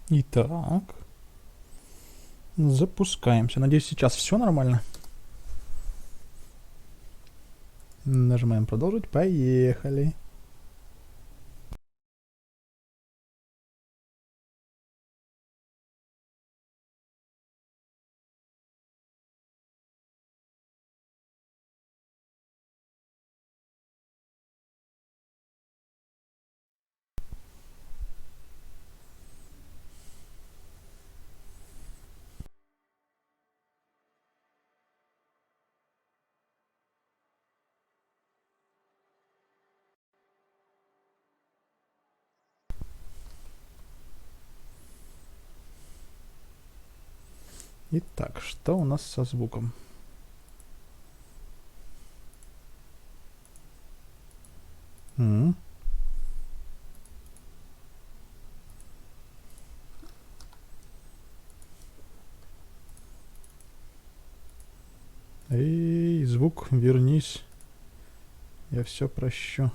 Итак, запускаемся. Надеюсь, сейчас все нормально. Нажимаем продолжить. Поехали. Итак, что у нас со звуком? Эй, звук, вернись. Я все прощу.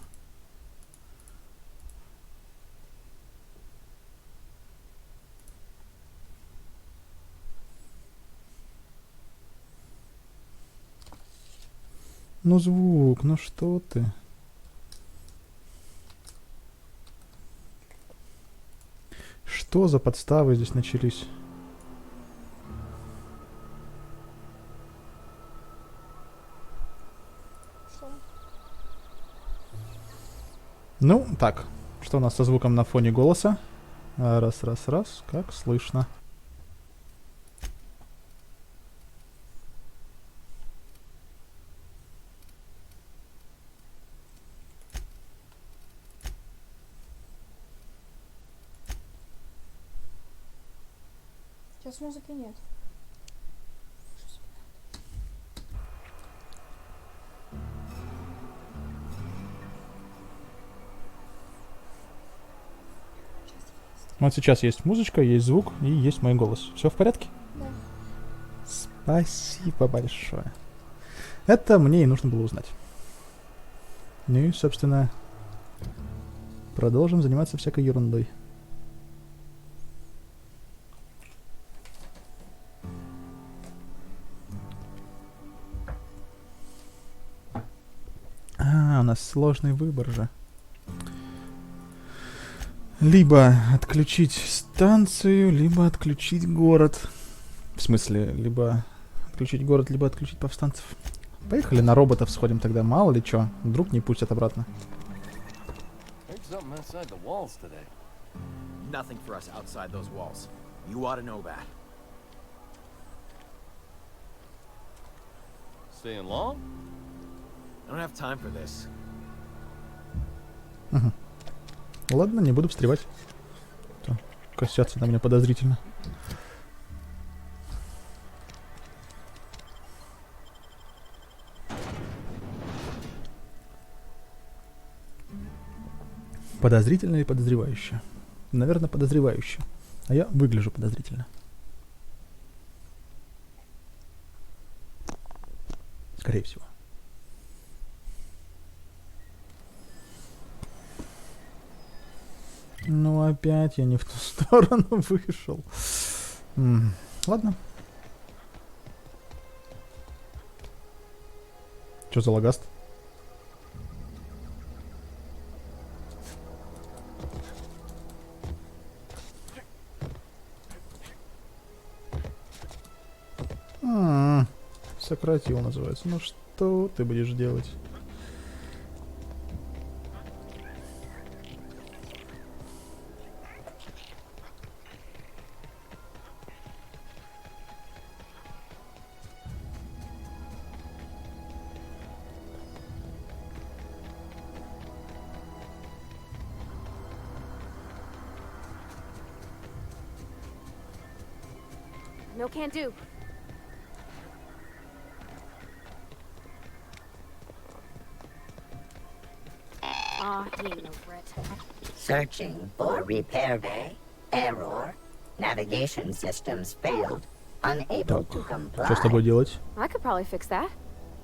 Ну звук, ну что ты? Что за подставы здесь начались? Ну, так. Что у нас со звуком на фоне голоса? Раз, раз, раз. Как слышно. Сейчас музыки нет. Вот сейчас есть музычка, есть звук и есть мой голос. Все в порядке? Да. Спасибо большое. Это мне и нужно было узнать. Ну и, собственно, продолжим заниматься всякой ерундой. У нас сложный выбор же. Либо отключить станцию, либо отключить город. В смысле, либо отключить город, либо отключить повстанцев. Поехали на роботов сходим тогда, мало ли чё. Вдруг не пустят обратно. Nothing for us outside those walls. You ought to know that. Staying long? I don't have time for this. Ладно, не буду встревать. То косятся на меня подозрительно. Подозрительно или подозревающе? Наверное, подозревающе. А я выгляжу подозрительно. Скорее всего. Ну опять я не в ту сторону вышел. Ладно. Чё за лагаст? Сократил называется. Ну что ты будешь делать? No can do. He ain't no threat. Searching for repair bay. Error. Navigation systems failed. Unable to comply. Что с тобой делать? I could probably fix that.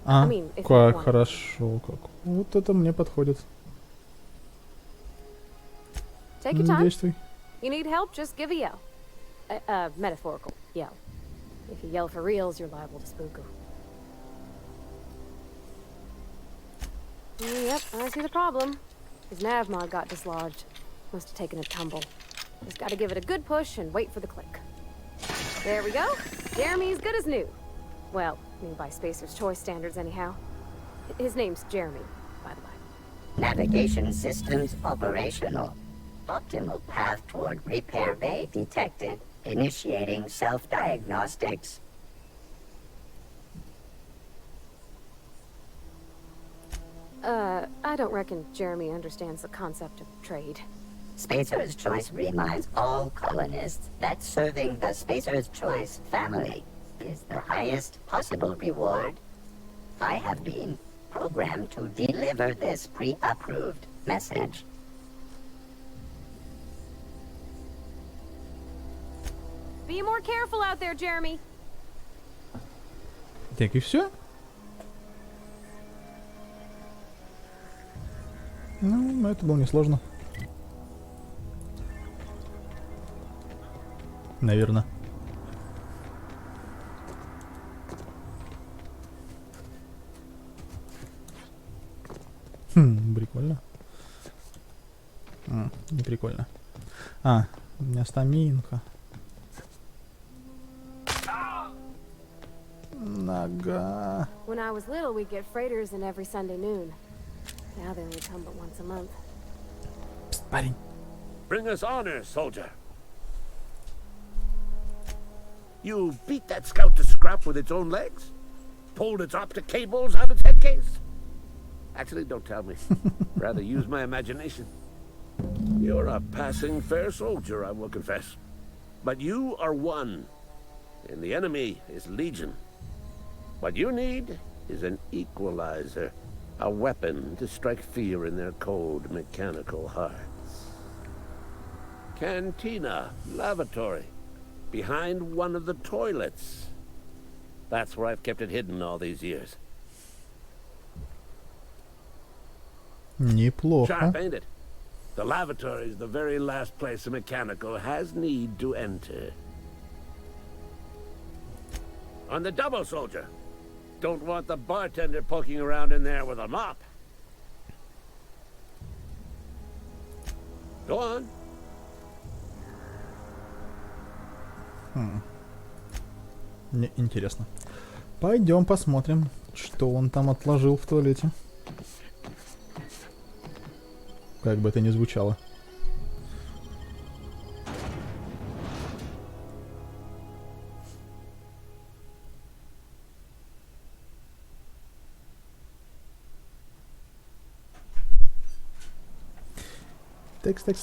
А, I mean, if you как want. хорошо, как. Вот это мне подходит. Take your time. Действуй. You need help, just give a yell. A metaphorical yell. If you yell for reals, you're liable to spook 'em. Yep, I see the problem. His nav mod got dislodged. Must have taken a tumble. Just gotta give it a good push and wait for the click. There we go. Jeremy's good as new. Well, new by Spacer's Choice standards anyhow. His name's Jeremy, by the way. Navigation systems operational. Optimal path toward repair bay detected. Initiating self-diagnostics. I don't reckon Jeremy understands the concept of trade. Spacer's Choice reminds all colonists that serving the Spacer's Choice family is the highest possible reward. I have been programmed to deliver this pre-approved message. Be more careful out there, Jeremy. Так и все? Ну, это было несложно. Наверное. Прикольно. Не прикольно. У меня стаминка. Нога. When I was little, we'd get freighters in every Sunday noon. Now they only come but once a month. Пст, парень. Bring us honor, soldier. You beat that scout to scrap with its own legs? Pulled its optic cables out its head case? Actually, don't tell me. Rather use my imagination. You're a passing fair soldier, I will confess. But you are one, and the enemy is legion. What you need is an equalizer, a weapon to strike fear in their cold, mechanical hearts. Cantina, lavatory, behind one of the toilets. That's where I've kept it hidden all these years. Неплохо. Sharp, ain't it? The lavatory is the very last place a mechanical has need to enter. On the double, soldier. Don't want the bartender poking around in there with a mop. Go on. Мне интересно. Пойдем посмотрим, что он там отложил в туалете. Как бы это ни звучало.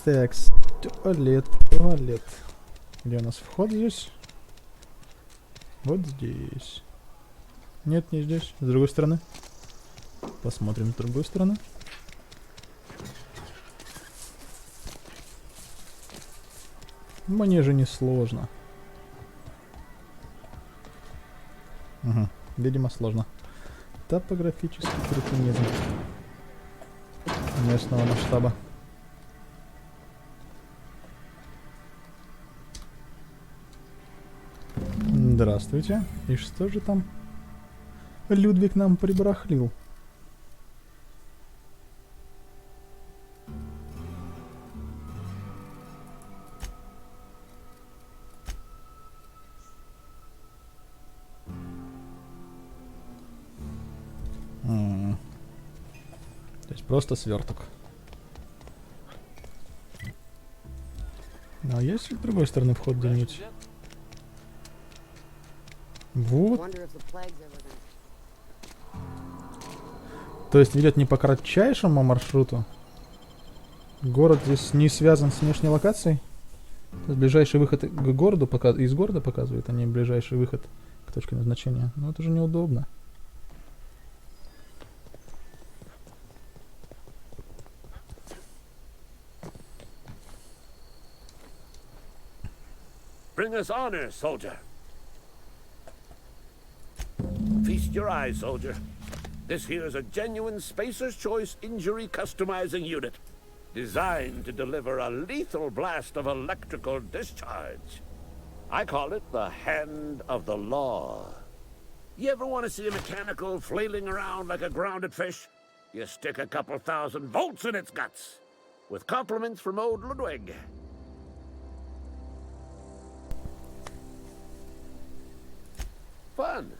Текс. Туалет. Где у нас вход здесь? Вот здесь. Нет, не здесь. С другой стороны. Посмотрим с другой стороны. Мне же не сложно. Угу. Видимо, сложно. Топографический кретинизм местного масштаба. Здравствуйте. И что же там Людвиг нам прибарахлил? То есть просто сверток. А есть с другой стороны вход где-нибудь? Вот. То есть ведет не по кратчайшему маршруту. Город здесь не связан с внешней локацией. Ближайший выход к городу из города показывает, а не ближайший выход к точке назначения. Но это же неудобно. Bring us honor, soldier. Feast your eyes, soldier. This here is a genuine Spacer's Choice injury customizing unit, designed to deliver a lethal blast of electrical discharge. I call it the hand of the law. You ever want to see a mechanical flailing around like a grounded fish? You stick a couple thousand volts in its guts. With compliments from old Ludwig. Fun.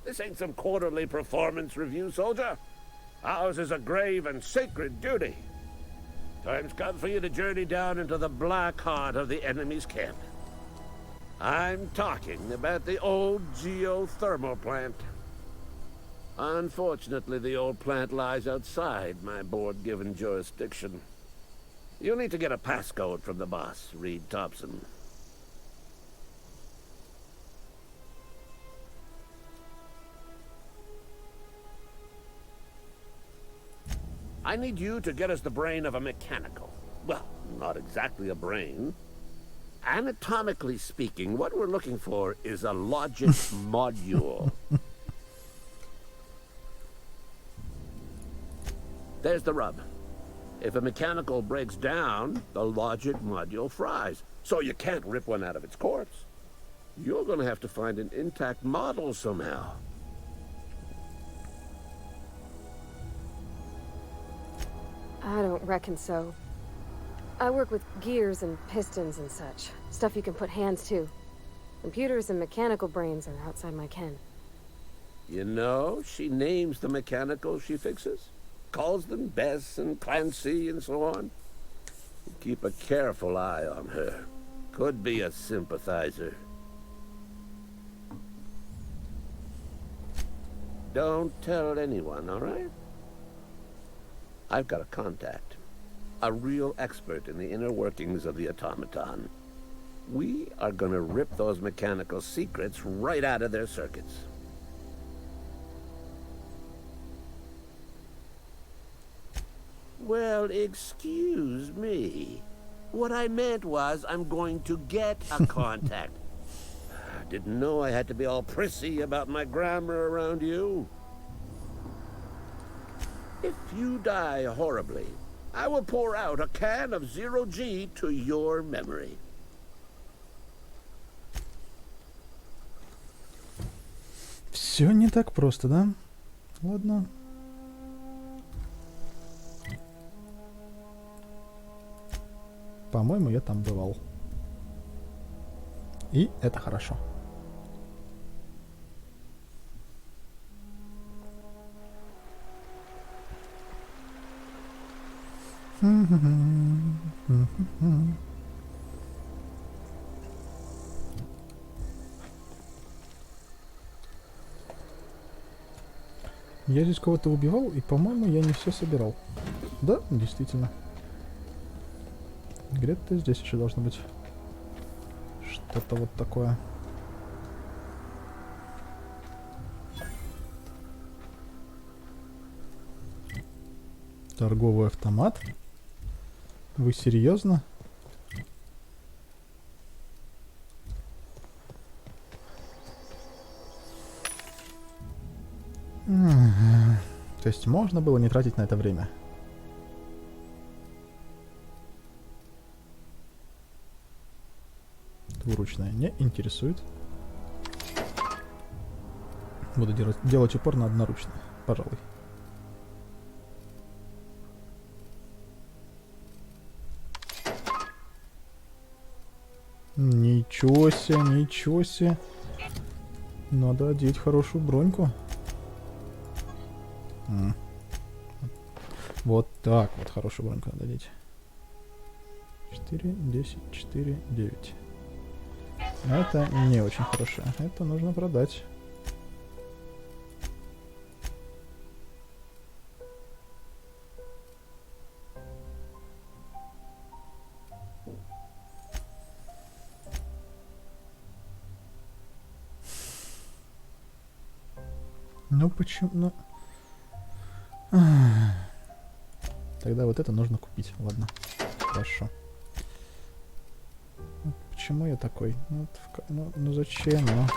This ain't some quarterly performance review, soldier. Ours is a grave and sacred duty. Time's come for you to journey down into the black heart of the enemy's camp. I'm talking about the old geothermal plant. Unfortunately, the old plant lies outside my board-given jurisdiction. You'll need to get a passcode from the boss, Reed Thompson. I need you to get us the brain of a mechanical. Well, not exactly a brain. Anatomically speaking, what we're looking for is a logic module. There's the rub. If a mechanical breaks down, the logic module fries. So you can't rip one out of its corpse. You're gonna have to find an intact model somehow. I don't reckon so. I work with gears and pistons and such. Stuff you can put hands to. Computers and mechanical brains are outside my ken. You know, she names the mechanicals she fixes. Calls them Bess and Clancy and so on. Keep a careful eye on her. Could be a sympathizer. Don't tell anyone, all right? I've got a contact. A real expert in the inner workings of the automaton. We are gonna rip those mechanical secrets right out of their circuits. Well, excuse me. What I meant was I'm going to get a contact. Didn't know I had to be all prissy about my grammar around you. If you die horribly, I will pour out a can of 0G to your memory. Все не так просто, да? Ладно. По-моему, я там бывал. И это хорошо. Я здесь кого-то убивал, и, по-моему, я не все собирал. Да, действительно. Где-то здесь еще должно быть что-то вот такое. Торговый автомат? Вы серьезно? То есть можно было не тратить на это время. Двуручная не интересует. Буду делать упор на одноручное, пожалуй. Ничего себе, ничего себе. Надо одеть хорошую броньку. Вот так вот хорошую броньку надо одеть. 4, 10, 4, 9. Это не очень хорошо. Это нужно продать. Ну почему? Ну... Тогда вот это нужно купить. Ладно. Хорошо. Почему я такой? Ну зачем? Ну?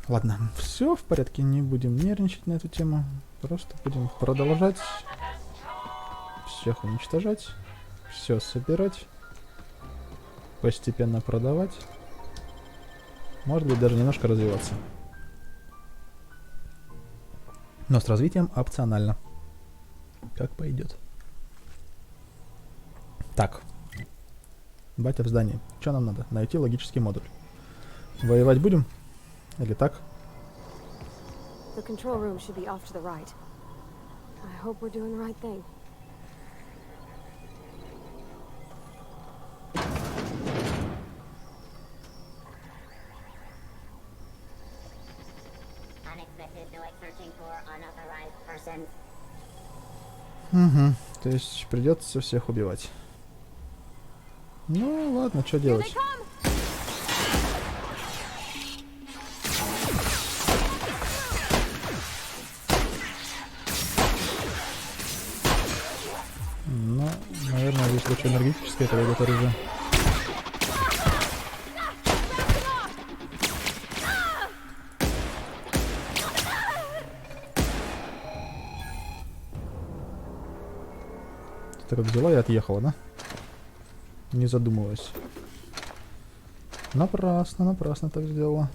Ладно, все в порядке, не будем нервничать на эту тему. Просто будем продолжать. Всех уничтожать. Все собирать. Постепенно продавать. Может быть, даже немножко развиваться. Но с развитием опционально. Как пойдет. Так. Батя в здании. Что нам надо? Найти логический модуль. Воевать будем? Или так? The control room should be off to the right. I hope we're doing the right thing. Unexpected noise searching for unauthorized persons. Угу. То есть придется всех убивать. Ну ладно, что Here they делать? come! Ну, наверное, здесь лучше энергетическое это оружие. Ты так взяла и отъехала, да? Не задумываясь. Напрасно, напрасно так сделала.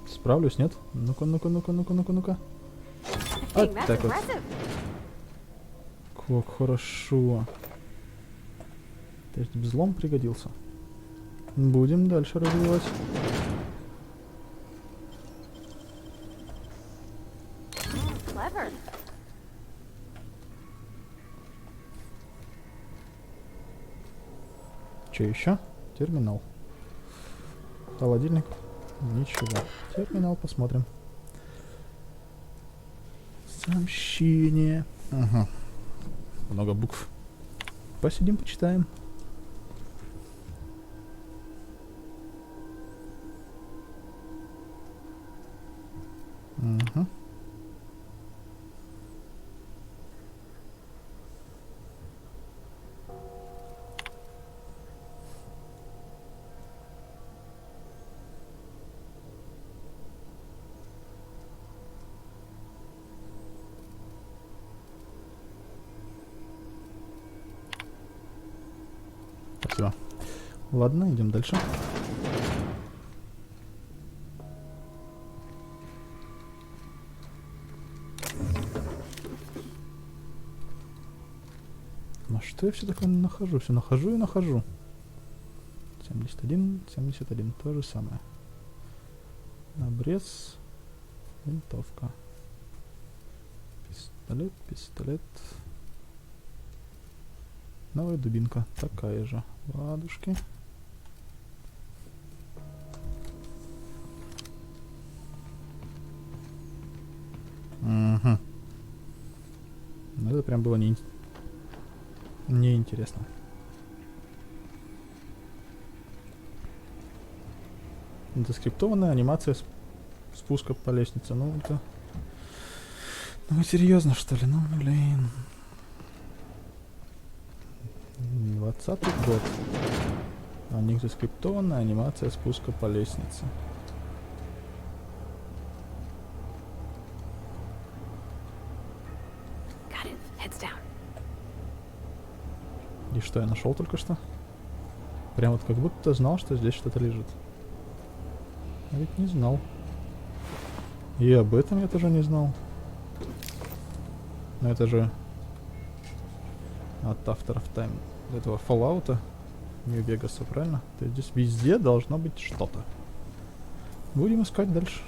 Справлюсь, нет? Ну-ка, ну-ка, ну-ка, ну-ка, ну-ка, ну-ка. Hey, Вот that's так вот. impressive. Как хорошо. То есть взлом пригодился. Будем дальше развивать. Clever. Че еще? Терминал. Холодильник. Ничего. Терминал посмотрим. Сообщение. Ага. Много букв. Посидим, почитаем. Угу. Спасибо. Ладно, идем дальше. Ну что я все такое нахожу? Все нахожу и нахожу. 71, 71, то же самое. Обрез, винтовка. Пистолет, пистолет. Новая дубинка, такая же. Ладушки. Угу. Ну, это прям было неинтересно. Заскриптованная анимация спуска по лестнице. Ну, это... Ну, вы серьезно, что ли? Ну, блин. 20-й год. У них заскриптованная анимация спуска по лестнице. Got it. Heads down. И что я нашел только что? Прям вот как будто знал, что здесь что-то лежит. А ведь не знал. И об этом я тоже не знал. Но это же от авторов этого Fallout'а, Нью-Вегаса, правильно? То есть здесь везде должно быть что-то. Будем искать дальше.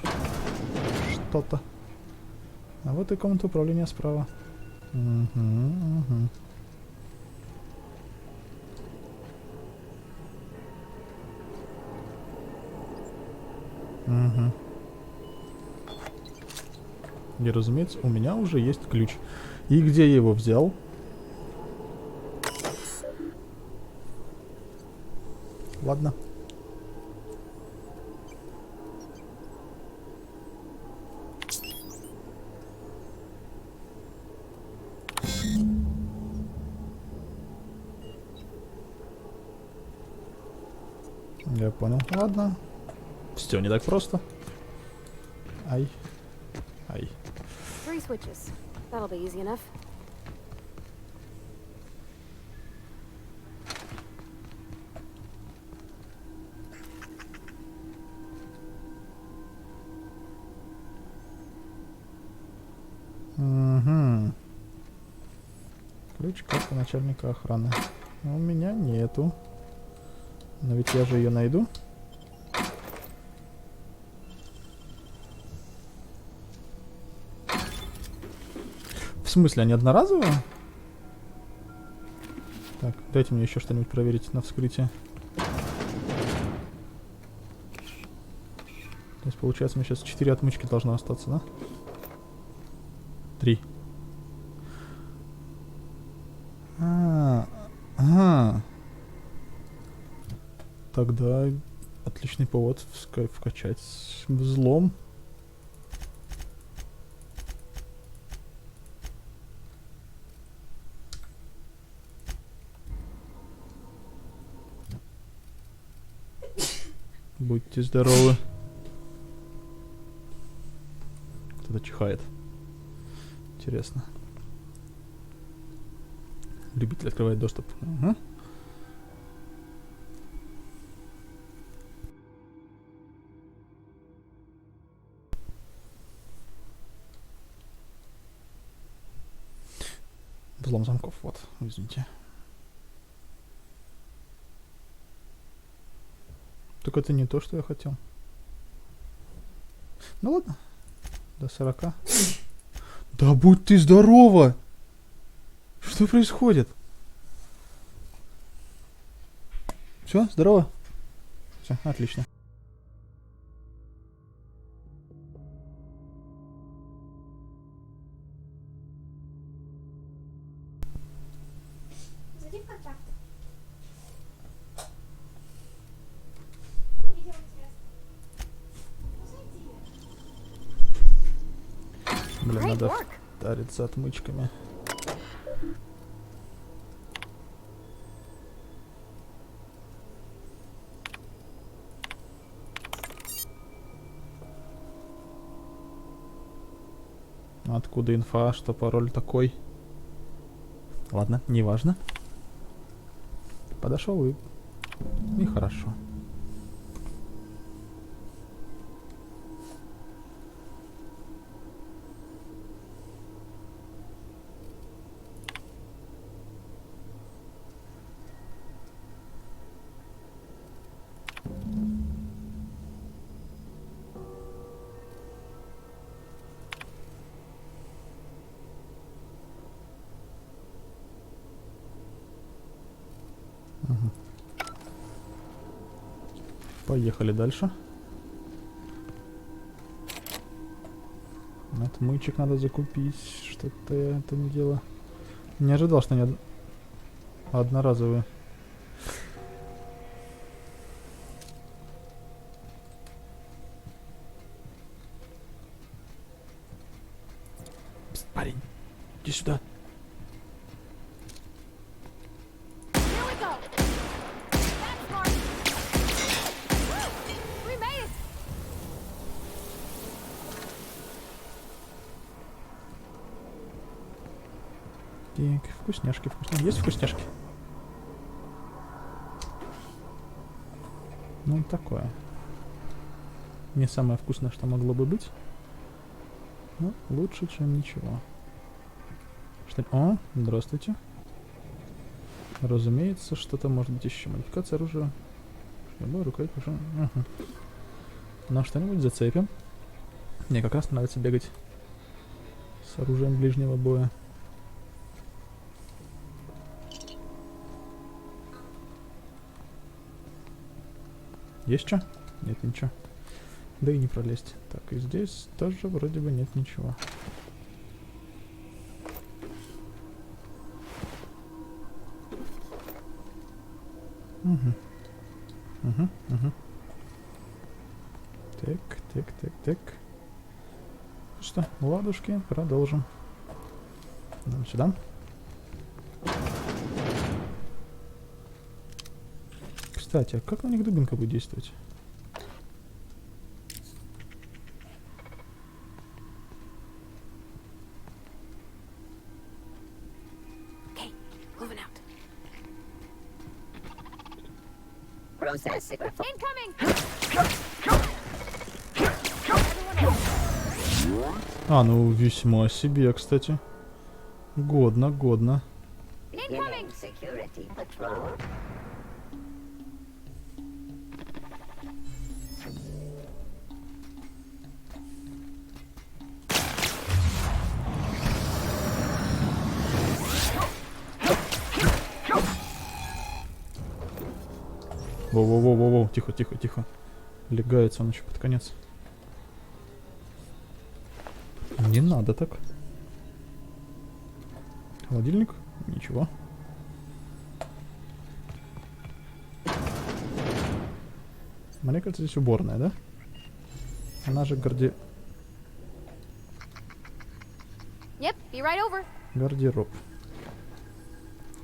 Что-то. А вот и комната управления справа. Угу, угу. Угу. И, разумеется, у меня уже есть ключ. И где я его взял? Ладно. Я понял. Ладно. Все не так просто. Ай. Ай. 3 switches. That'll be easy enough. Угу. Ключ карта начальника охраны. У меня нету. Но ведь я же ее найду. В смысле, они одноразовые? Так, дайте мне еще что-нибудь проверить на вскрытие. То есть, получается, у меня сейчас 4 отмычки должно остаться, да? 3. Тогда отличный повод вкачать взлом. Будьте здоровы. Кто-то чихает. Интересно. Любитель открывает доступ. Угу. Взлом замков, вот, извините. Только это не то, что я хотел. Ну ладно. До 40. Да будь ты здорова! Что происходит? Все, здорово? Все, отлично. Зайди в контракт. Ну, видео интересно. Ну, зайди. Блин, Great надо work. вдариться отмычками. Откуда инфа, что пароль такой? Ладно, неважно. Подошел и хорошо. Поехали дальше. Отмычек надо закупить. Что-то я это не дело. Не ожидал, что они одноразовые. Пст, парень, иди сюда. Here we go. That's smart. Woo! We made it. Так, вкусняшки, вкусняшки. Есть вкусняшки? Ну, такое. Не самое вкусное, что могло бы быть. Но лучше, чем ничего. Что... О, здравствуйте. Разумеется, что-то может быть еще. Модификация оружия. Любой рукой уже. Угу. Но что-нибудь зацепим. Мне как раз нравится бегать с оружием ближнего боя. Есть что? Нет, ничего. Да и не пролезть. Так, и здесь тоже вроде бы нет ничего. Угу. Угу, угу. Так, так, так, так. Что, ладушки, продолжим. Нам сюда. Кстати, а как на них дубинка будет действовать? Okay, moving out. Process secret. Incoming! А, ну весьма себе, кстати. Годно, годно. Beginning security patrol. Воу-воу-воу-воу, тихо, тихо, тихо. Легается он еще под конец. Не надо так. Холодильник? Ничего. Мне кажется, здесь уборная, да? Она же Yep, be right over. гардероб.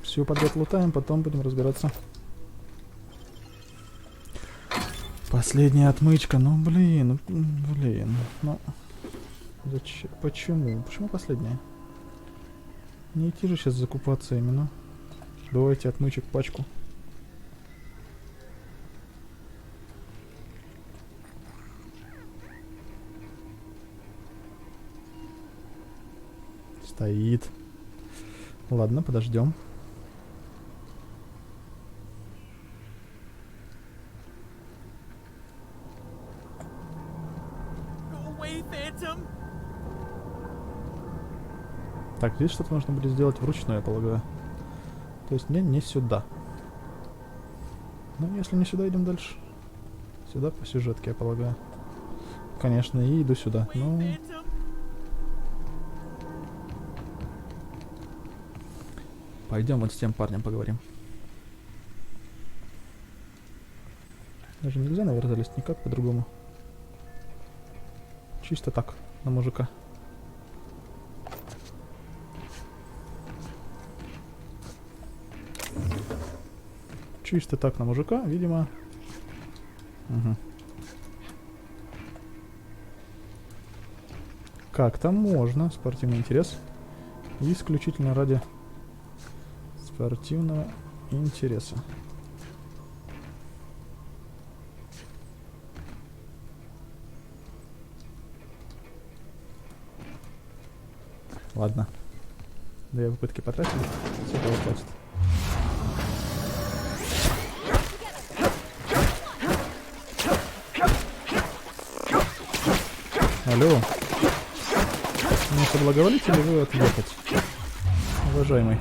Все подряд лутаем, потом будем разбираться. Последняя отмычка. Ну, блин, блин. Ну, зачем? Почему? Почему последняя? Не идти же сейчас закупаться именно. Давайте отмычек пачку. Стоит. Ладно, подождем. Go away, Phantom! Так, здесь что-то нужно будет сделать вручную, я полагаю. То есть мне не сюда. Ну, если не сюда, идем дальше. Сюда по сюжетке, я полагаю. Конечно, и иду сюда. Wait, Ну, Phantom! пойдем вот с тем парнем поговорим. Даже нельзя, наверное, залезть никак по-другому. Чисто так, на мужика. Чисто так на мужика, видимо. Угу. Как-то можно. Спортивный интерес. Исключительно ради спортивного интереса. Ладно. Две попытки потратили. Все этого хватит. Алло. Не соблаговолите ли вы отъехать, уважаемый?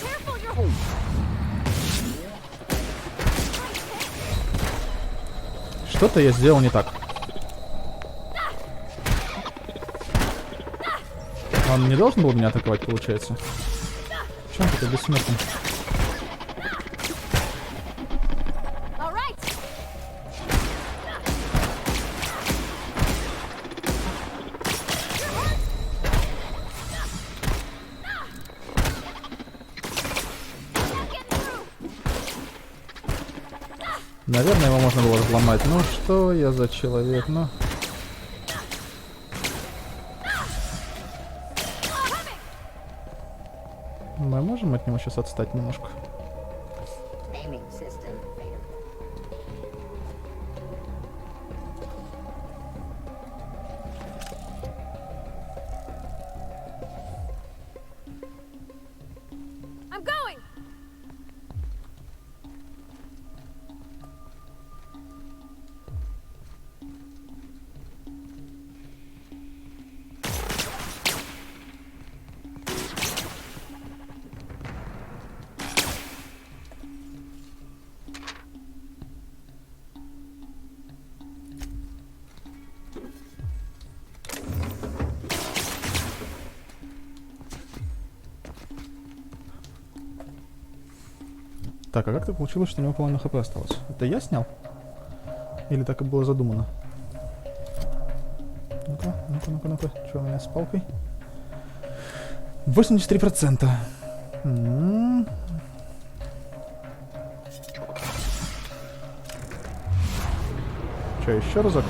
Careful, you're... Что-то я сделал не так. Он не должен был меня атаковать, получается? Почему он такой бессмертный? All right. Наверное, его можно было взломать. Ну что я за человек, ну... Мы можем от него сейчас отстать немножко? Aiming system failed. I'm going. Так, а как так получилось, что у него половина хп осталось? Это я снял? Или так и было задумано? Ну-ка, ну-ка, ну-ка, ну-ка. Что у меня с палкой? 83%. Что, еще разок?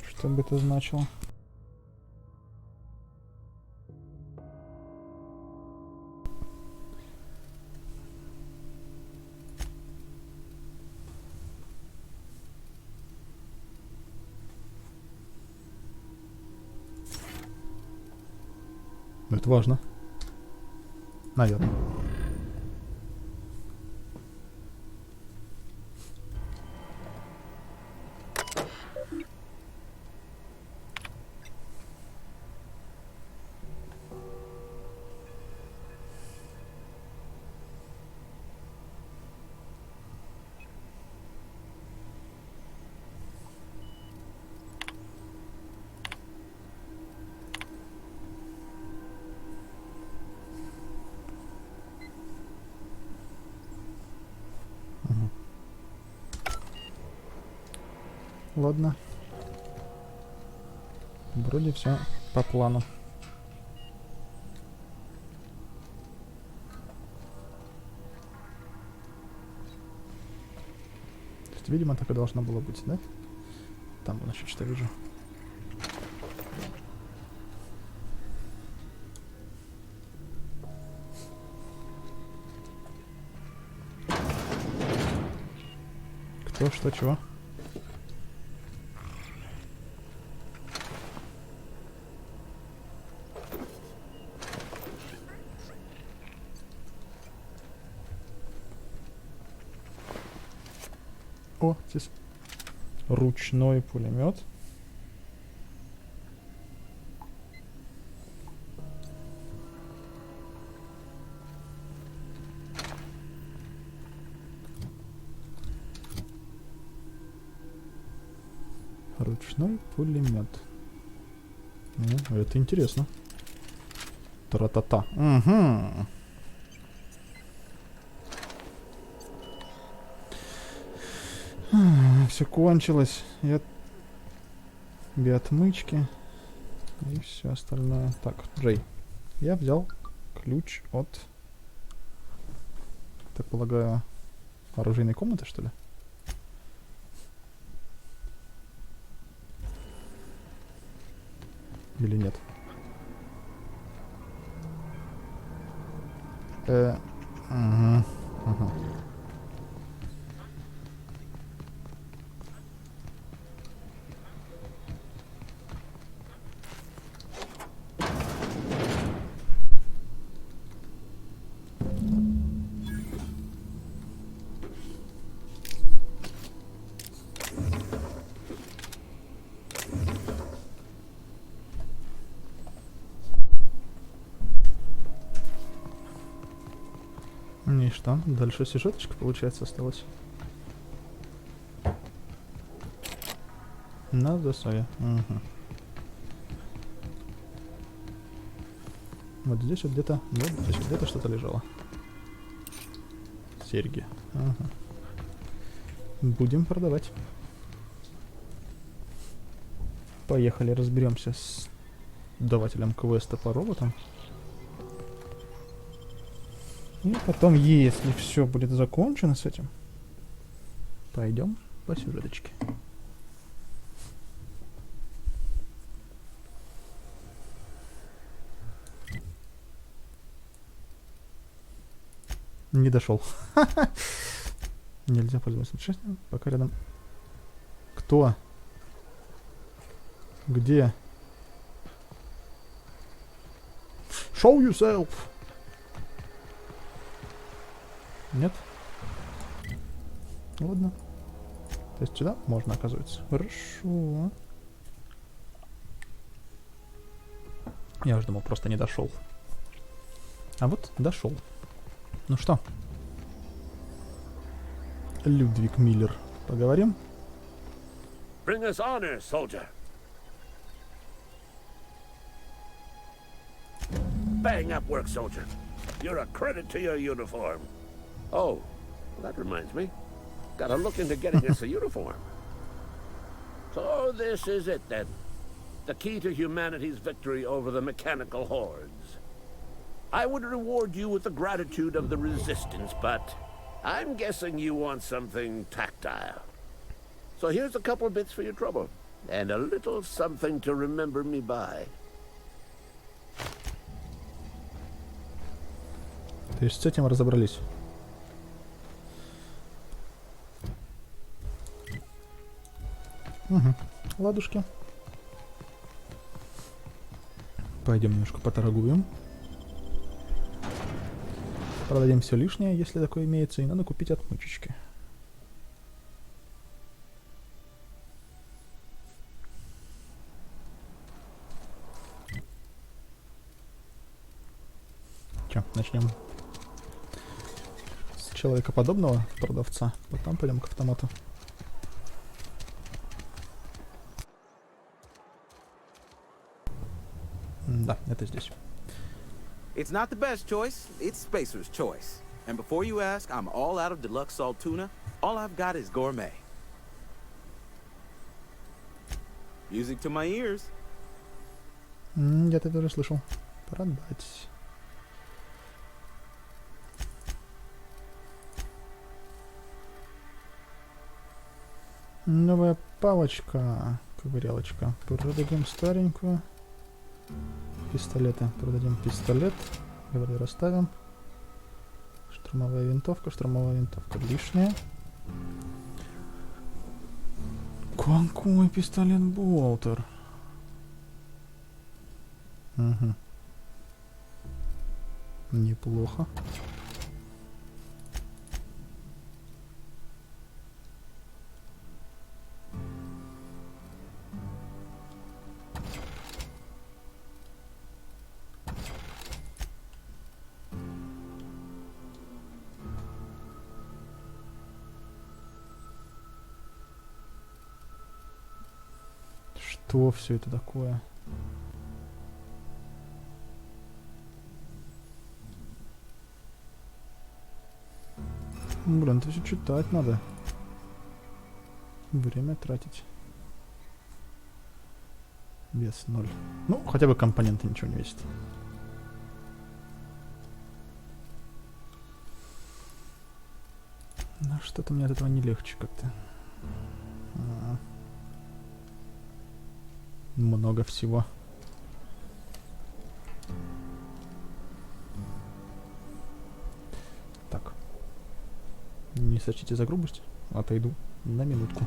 Что бы это значило? Это важно. Наверное. Ладно. Вроде все по плану. То есть, видимо, так и должно было быть, да? Там, значит, что вижу. Кто, что, чего? О, здесь ручной пулемет. Ручной пулемет. Ну, это интересно. Тра-та-та. Угу. Все кончилось. Я тебе отмычки и все остальное. Так, Джей, я взял ключ от, так полагаю, оружейной комнаты, что ли? Или нет? Угу. Угу. И что? Дальше сюжеточка, получается, осталась. На засое. Угу. Вот здесь вот где-то, вот здесь вот где-то что-то лежало. Серьги. Ага. Будем продавать. Поехали, разберемся с давателем квеста по роботам. И потом, если все будет закончено с этим, пойдем по сюжеточке. Не дошел. Нельзя пользоваться участием, пока рядом. Кто? Где? Show yourself! Нет? Ладно. То есть сюда можно, оказывается. Хорошо. Я уже думал, просто не дошел. А вот дошел. Ну что? Людвиг Миллер. Поговорим? Bring us honor, soldier. Bang up work, soldier. You're a credit to your uniform. Oh, that reminds me. Gotta look into getting us a uniform. So this is it then. The key to humanity's victory over the mechanical hordes. I would reward you with the gratitude of the resistance, but I'm guessing you want something tactile. So here's a couple of bits for your trouble, and a little something to remember me by. То есть с этим разобрались. Угу. Ладушки. Пойдем немножко поторгуем. Продадим все лишнее, если такое имеется, и надо купить отмычечки. Че, начнем с человекоподобного продавца, потом пойдем к автомату. Да, это здесь. It's not the best choice, it's Spacer's choice. And before you ask, I'm all out of deluxe salt tuna. All I've got is gourmet. Music to my ears. Я это тоже слышал. Продать. Новая палочка, ковырялочка. Продадим старенькую. Пистолеты. Продадим пистолет. Говорю, расставим. Штурмовая винтовка. Штурмовая винтовка лишняя. Какой пистолет Болтер? Угу. Неплохо. Что все это такое? Блин, это все читать надо. Время тратить. Вес 0. Ну, хотя бы компоненты ничего не весят. Но что-то мне от этого не легче как-то. Много всего. Так. Не сочтите за грубость. Отойду на минутку.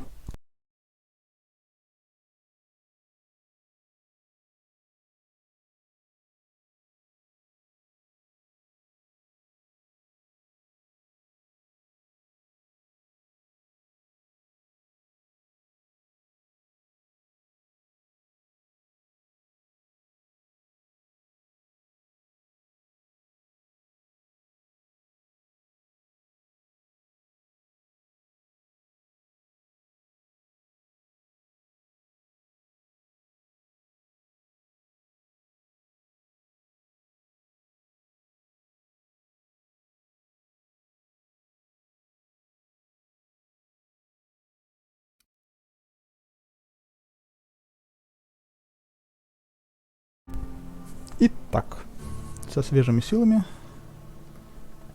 Итак, со свежими силами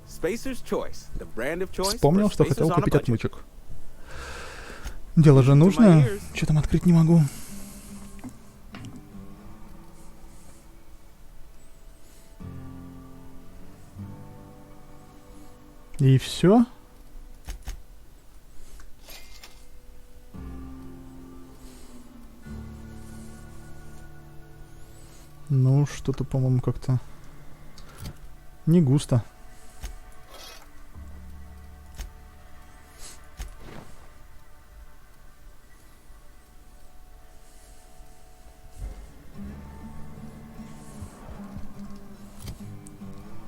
Spacer's choice, the brand of choice. вспомнил, что for хотел spacers on a купить budget. отмычек. Дело же нужное. Что там открыть не могу. И все? Ну, что-то, по-моему, как-то не густо.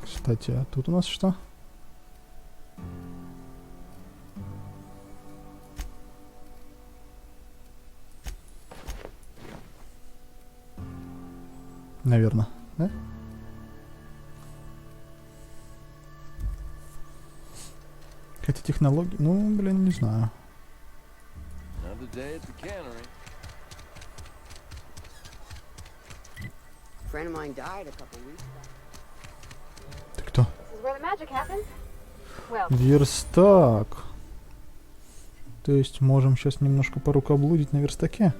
Кстати, а тут у нас что? Наверное, да? Хотя технологии... Ну, блин, не знаю. Another day at the cannery. A friend of mine died a couple weeks back. Ты кто? This is where the magic happens. Well, Верстак. То есть можем сейчас немножко порукоблудить на верстаке.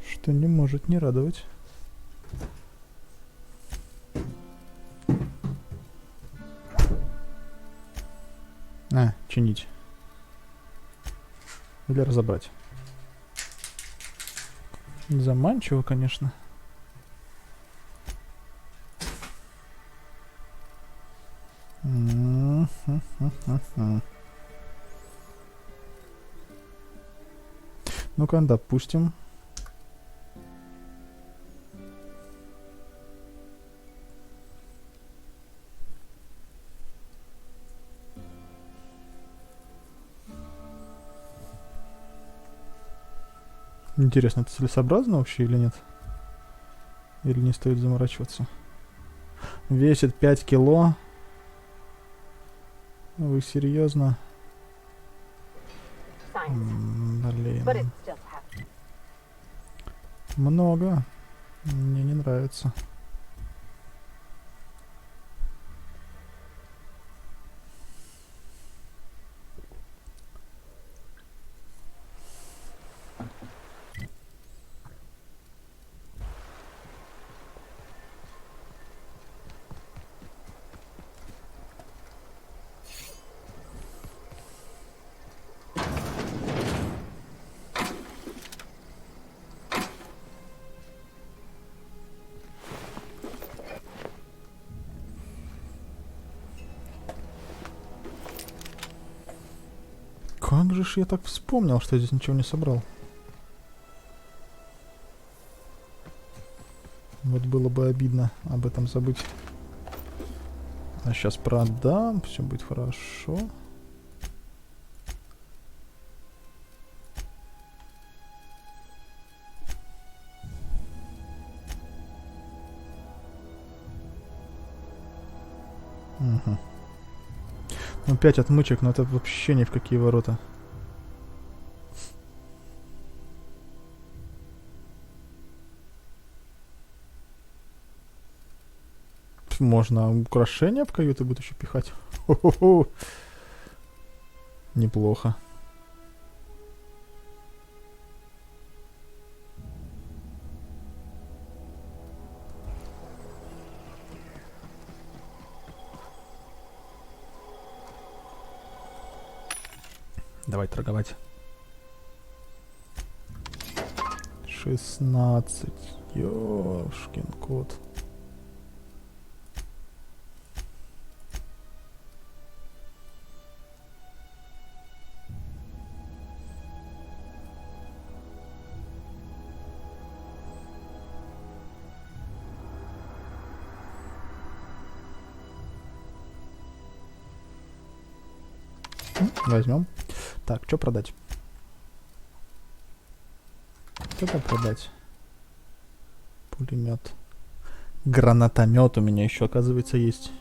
Что не может не радовать. Чинить. Или разобрать. Заманчиво, конечно. Ну-ка, допустим. Интересно, это целесообразно вообще или нет? Или не стоит заморачиваться? Весит 5 кило. Вы серьезно? but Блин. it still happens. Много. Мне не нравится. Как же ж я так вспомнил, что я здесь ничего не собрал. Вот было бы обидно об этом забыть. А сейчас продам, все будет хорошо. Угу. Ну, 5 отмычек, но это вообще ни в какие ворота. Можно украшения в каюты будет еще пихать. Хо-хо-хо. Неплохо. Давай торговать. 16. Ёшкин кот. Возьмем. Так, что продать? Что-то продать. Пулемет. Гранатомет у меня еще, оказывается, есть.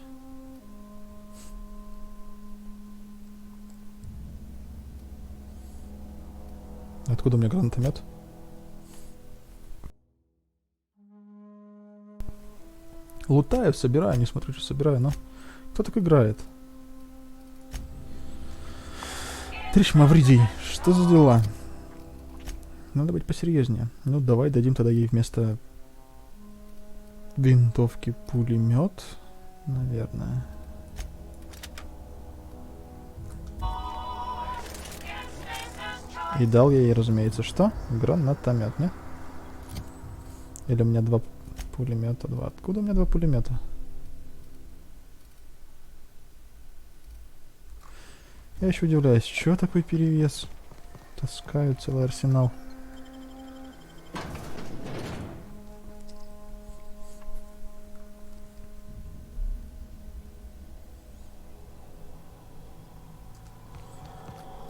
Откуда у меня гранатомет? Лутаю, собираю, не смотрю, что собираю, но кто так играет? Триш Мавридий, что за дела? Надо быть посерьезнее. Ну, давай дадим тогда ей вместо винтовки пулемет, наверное. И дал я ей, разумеется, что? Гранатомет, не? Или у меня 2 пулемета? Откуда у меня 2 пулемета? Я еще удивляюсь, что такой перевес? Таскают целый арсенал.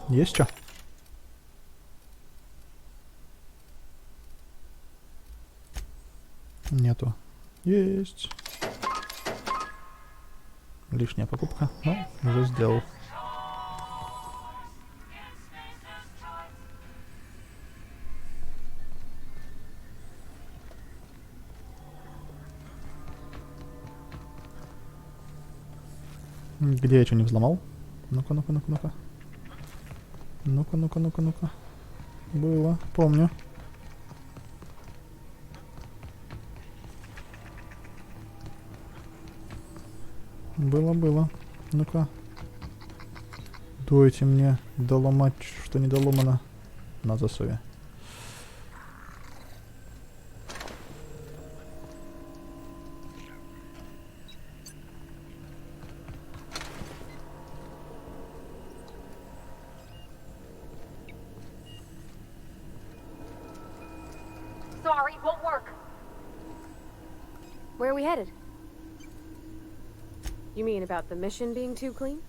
Есть что? Нету. Есть. Лишняя покупка. Ну, уже сделал. Где я что не взломал? Ну-ка, ну-ка, ну-ка, ну-ка. Ну-ка, ну-ка, ну-ка, ну-ка. Было, помню. Было. Ну-ка. Дайте мне доломать, что не доломано. На засове. Sorry, won't work. Where are we headed? You mean about the mission being too clean?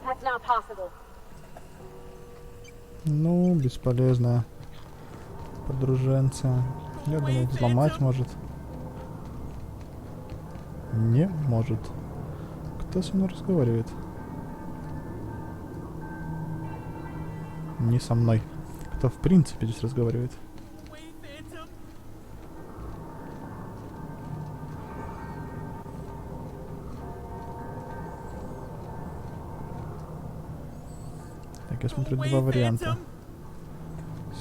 That's not possible. Ну, бесполезно. Подруженца. Я думал, взломать может. Не может. Кто со мной разговаривает? Не со мной. Кто в принципе здесь разговаривает? Так, я смотрю 2 варианта.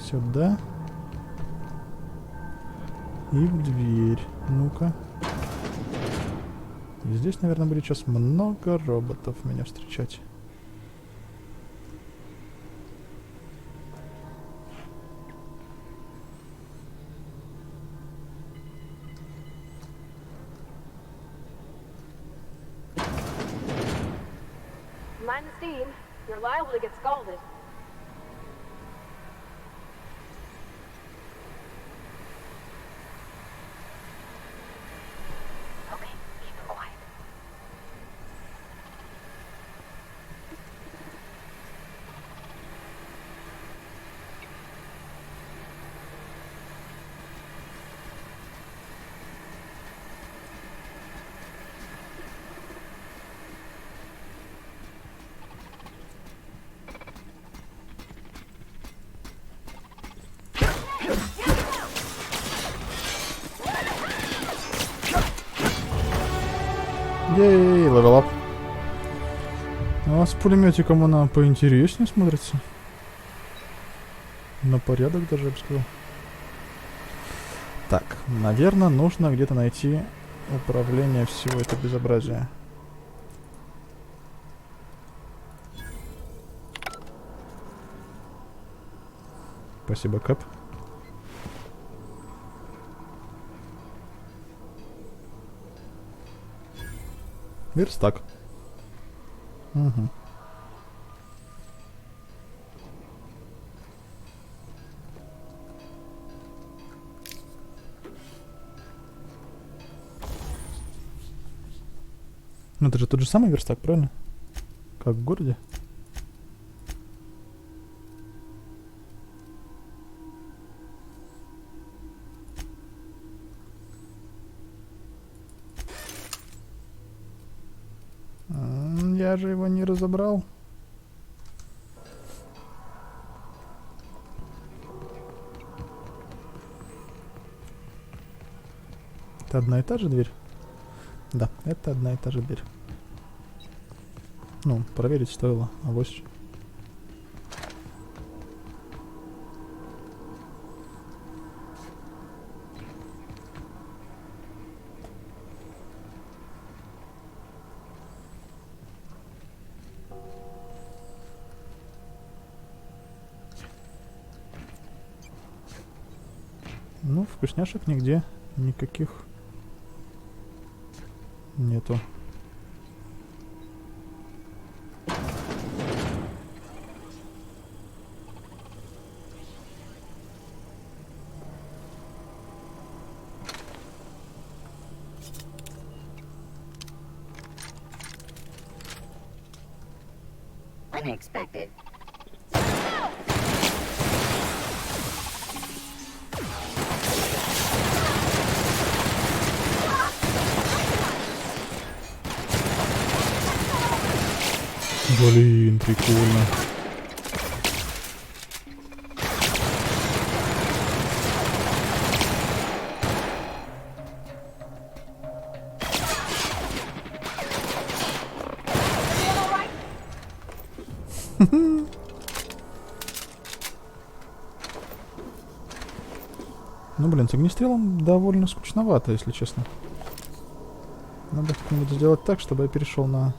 Сюда. И в дверь. Ну-ка. И здесь, наверное, будет сейчас много роботов меня встречать. Mind the steam. You're liable to get scalded. Okay, keep it quiet. Ей, левел ап. А с пулеметиком она поинтереснее смотрится. На порядок даже, я бы сказал. Так, наверное, нужно где-то найти управление всего этого безобразия. Спасибо, Кэп. Верстак. Угу. Ну это же тот же самый верстак, правильно? Как в городе? Я же его не разобрал. Это одна и та же дверь? Да, это одна и та же дверь. Ну, проверить стоило, авось. Ну, вкусняшек нигде никаких нету. Unexpected. Блин, прикольно. Ну, блин, с огнестрелом довольно скучновато, если честно. Надо как-нибудь сделать так, чтобы я перешел на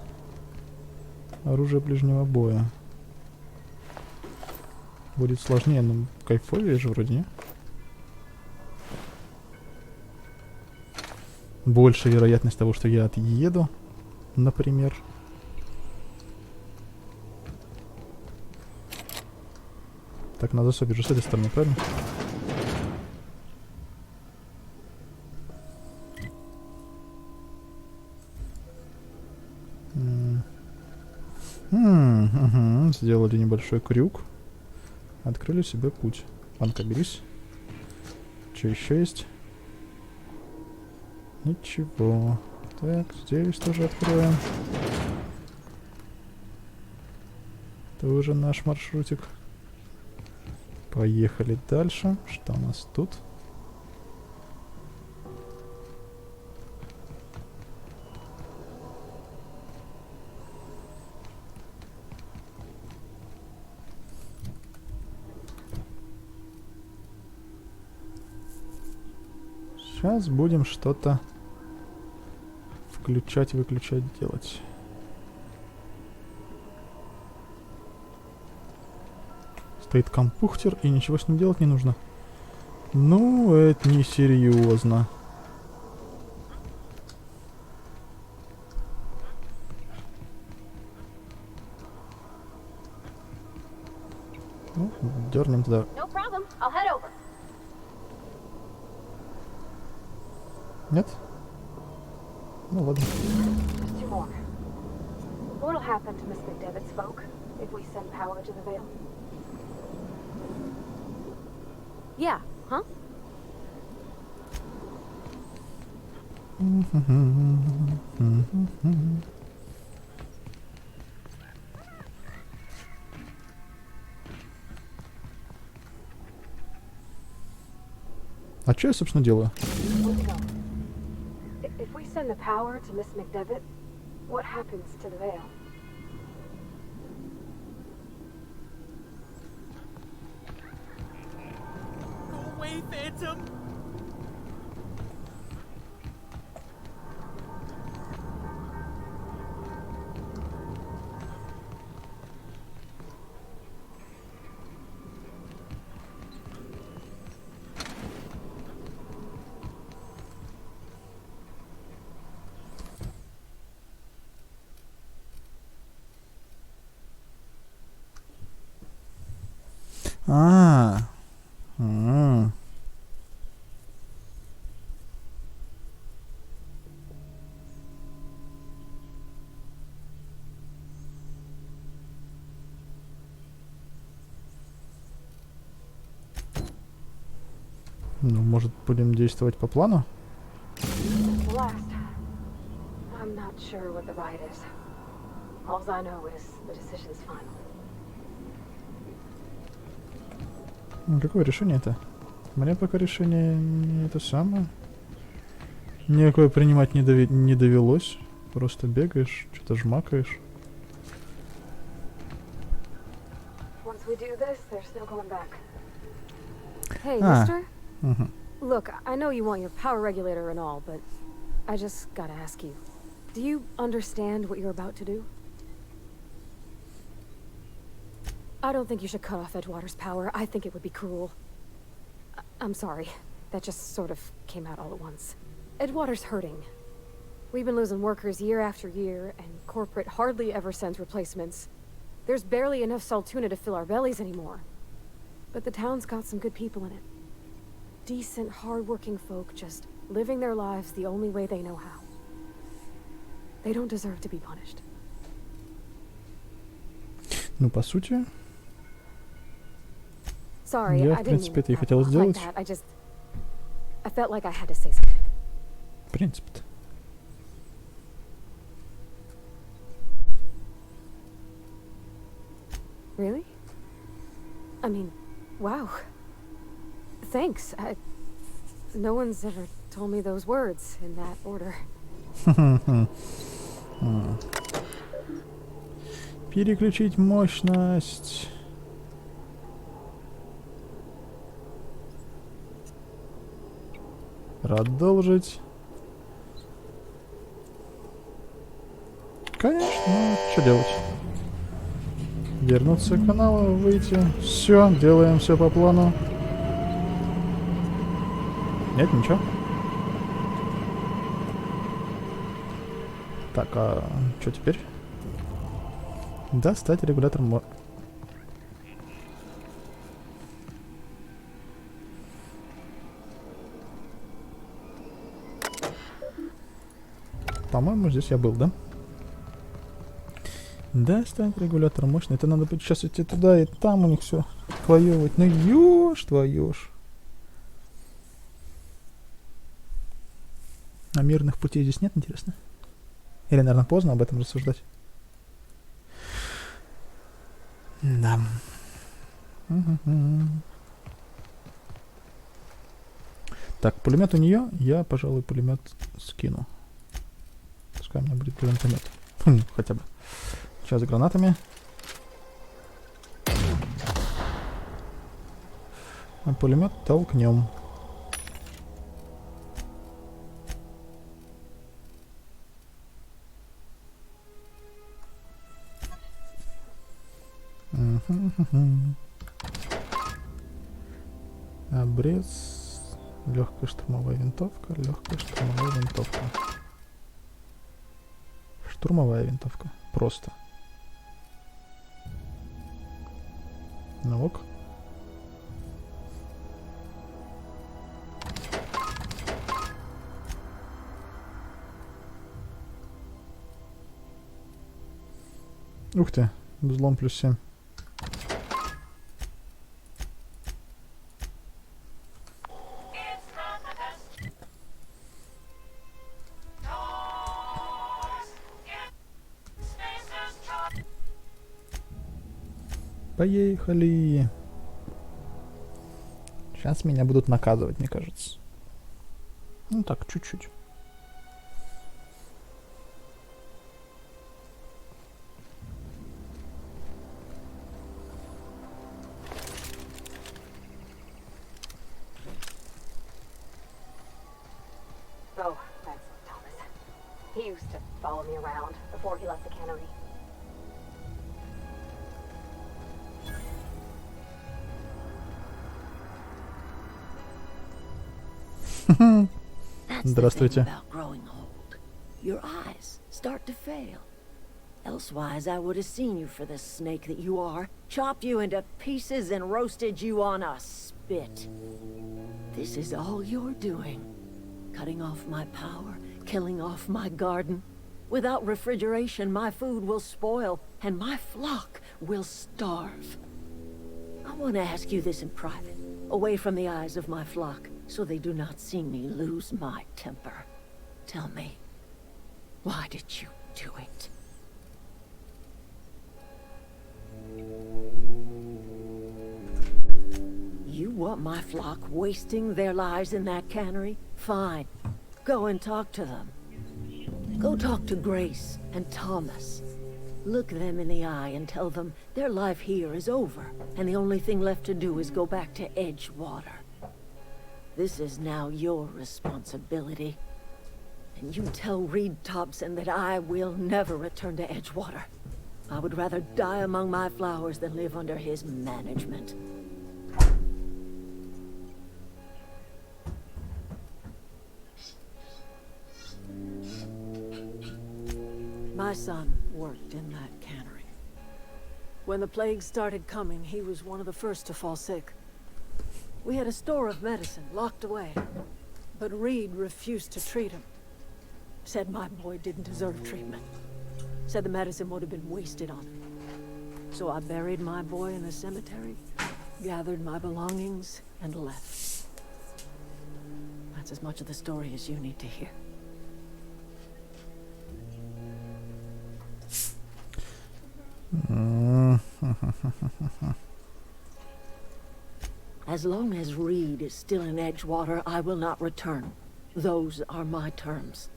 оружие ближнего боя. Будет сложнее, но кайфовее же вроде, не? Больше вероятность того, что я отъеду, например. Так, на засобе же с этой стороны, правильно? Угу. Сделали небольшой крюк. Открыли себе путь. Банка, берись. Что еще есть? Ничего. Так, здесь тоже откроем. Тоже наш маршрутик. Поехали дальше. Что у нас тут? Сейчас будем что-то включать, выключать, делать. Стоит компьютер, и ничего с ним делать не нужно. Ну, это не серьезно. Ну, дернем туда. No problem. I'll head over. Нет? Ну ладно. Just two more. What'll happen to Miss McDevitt's folk if we send power to the Vale? Yeah, huh? А что я, собственно, делаю? Let's go. If we send the power to Miss McDevitt, what happens to the Vale? Go away, Phantom! А. Ну, может, будем действовать по плану? The last. I'm not sure what the right is. All I know is the decision's final. Какое решение это? Мне пока решение не это самое. Никакое принимать не довелось. Просто бегаешь, что-то жмакаешь. Once we do this, there's no going back. Hey, Ah. mister? Угу. Look, I know you want your power regulator and all, but I just gotta ask you. Do you understand what you're about to do? I don't think you should cut off Edgewater's power. I think it would be cruel. I'm sorry. that just sort of came out all at once. Edgewater's hurting. We've been losing workers year after year, and corporate hardly ever sends replacements. There's barely enough salt tuna to fill our bellies anymore. But the town's got some good people in it. Decent, hard-working folk just living their lives the only way they know how. They don't deserve to be punished. Ну, по сути, Sorry, Я, I в didn't принципе, mean это и to хотел talk like сделать. that. I felt like I had to say something. в принципе-то. Really? I mean, wow. Thanks. No one's ever told me those words in that order. Переключить мощность. Продолжить. Конечно, ну, что делать? Вернуться к каналу, выйти. Все, делаем все по плану. Нет, ничего. Так, а что теперь? Достать регулятор По-моему, здесь я был, да? Достать регулятор мощный. Это надо будет сейчас идти туда и там у них все отклоевывать. Ну ёж твою ж. А мирных путей здесь нет, интересно? Или, наверное, поздно об этом рассуждать? Да. Так, пулемет у нее. Я, пожалуй, пулемет скину. Пускай у меня будет гранатомет. Хотя бы. Сейчас с гранатами. А пулемет толкнем. Обрез. Легкая штурмовая винтовка. Легкая штурмовая винтовка. Штурмовая винтовка. Просто. Ну ок. Ух ты. Взлом +7. Поехали. Сейчас меня будут наказывать, мне кажется. Ну так, чуть-чуть. Oh, that's Thomas. He used to follow me around before he left the cannery. That's the Здравствуйте. thing about growing old. Your eyes start to fail. Elsewise, I would have seen you for the snake that you are, chopped you into pieces and roasted you on a spit. This is all you're doing. Cutting off my power, killing off my garden. Without refrigeration, my food will spoil, and my flock will starve. I want to ask you this in private, away from the eyes of my flock, so they do not see me lose my temper. Tell me, why did you do it? You want my flock wasting their lives in that cannery? Fine. Go and talk to them. Go talk to Grace and Thomas. Look them in the eye and tell them their life here is over, and the only thing left to do is go back to Edgewater. This is now your responsibility. And you tell Reed Thompson that I will never return to Edgewater. I would rather die among my flowers than live under his management. My son worked in that cannery. When the plague started coming, he was one of the first to fall sick. We had a store of medicine locked away, but Reed refused to treat him. Said my boy didn't deserve treatment. Said the medicine would have been wasted on him. So I buried my boy in the cemetery, gathered my belongings, and left. That's as much of the story as you need to hear. As long as Reed is still in Edgewater, I will not return. Those are my terms.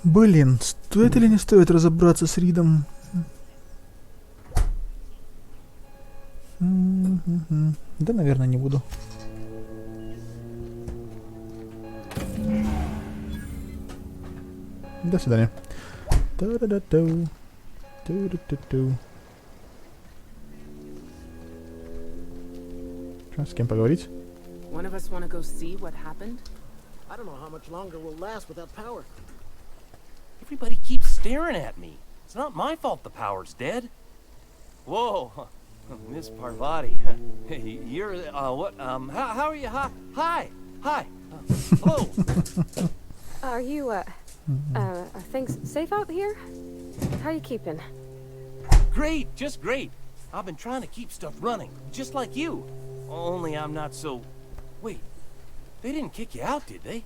Блин, стоит или не стоит разобраться с Ридом? Да, наверное, не буду. До свидания. Та-да-да-ту. Ту-ду-ту-ту. Что, с кем поговорить? One of us want to go see what happened? I don't know how much longer we'll last without power. Everybody keeps staring at me. It's not my fault the power's dead. Whoa, Miss Parvati. Hey, you're, what, how are you? Hi. Hello. Are you, are things safe out here? How you keeping? Great, just great. I've been trying to keep stuff running, just like you. Only I'm not so... Wait, they didn't kick you out, did they?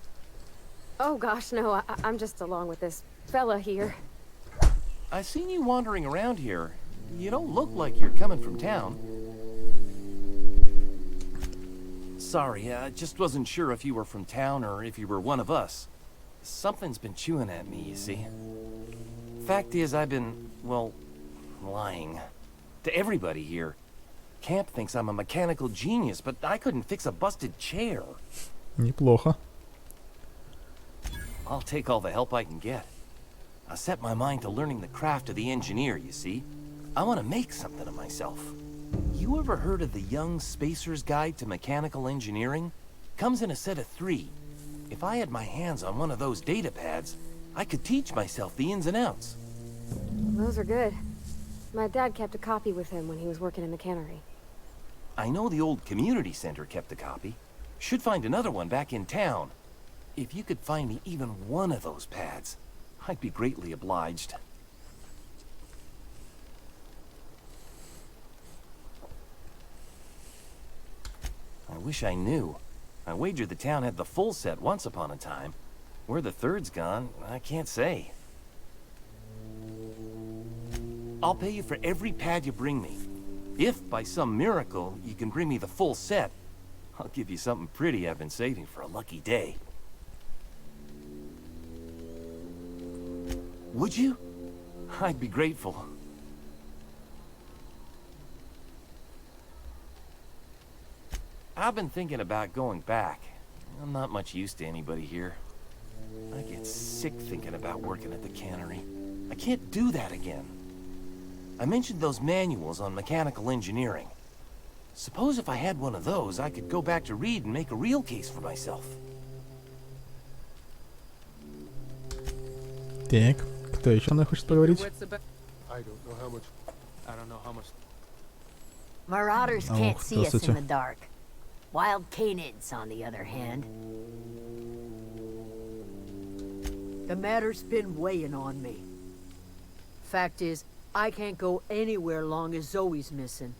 Oh gosh, no, I'm just along with this fella here. I seen you wandering around here. You don't look like you're coming from town. Sorry, I just wasn't sure if you were from town or if you were one of us. Something's been chewing at me, you see. Fact is, I've been, well, lying. To everybody here. Camp thinks I'm a mechanical genius, but I couldn't fix a busted chair. Неплохо. I'll take all the help I can get. I set my mind to learning the craft of the engineer, you see. I want to make something of myself. You ever heard of the Young Spacer's Guide to Mechanical Engineering? Comes in a set of 3. If I had my hands on one of those data pads, I could teach myself the ins and outs. Those are good. My dad kept a copy with him when he was working in the cannery. I know the old community center kept a copy. Should find another one back in town. If you could find me even one of those pads, I'd be greatly obliged. I wish I knew. I wagered the town had the full set once upon a time. Where the third's gone, I can't say. I'll pay you for every pad you bring me. If, by some miracle, you can bring me the full set, I'll give you something pretty I've been saving for a lucky day. Would you? I'd be grateful. I've been thinking about going back. I'm not much use to anybody here. I get sick thinking about working at the cannery. I can't do that again. I mentioned those manuals on mechanical engineering. Suppose if I had one of those, I could go back to Reed and make a real case for myself. Так, кто еще на хочет поговорить? I don't know how much. Marauders Oh, can't see us здравствуйте. in the dark. Wild canids, on the other hand. The matter's been weighing on me. Fact is, I can't go anywhere long as Zoe's missing.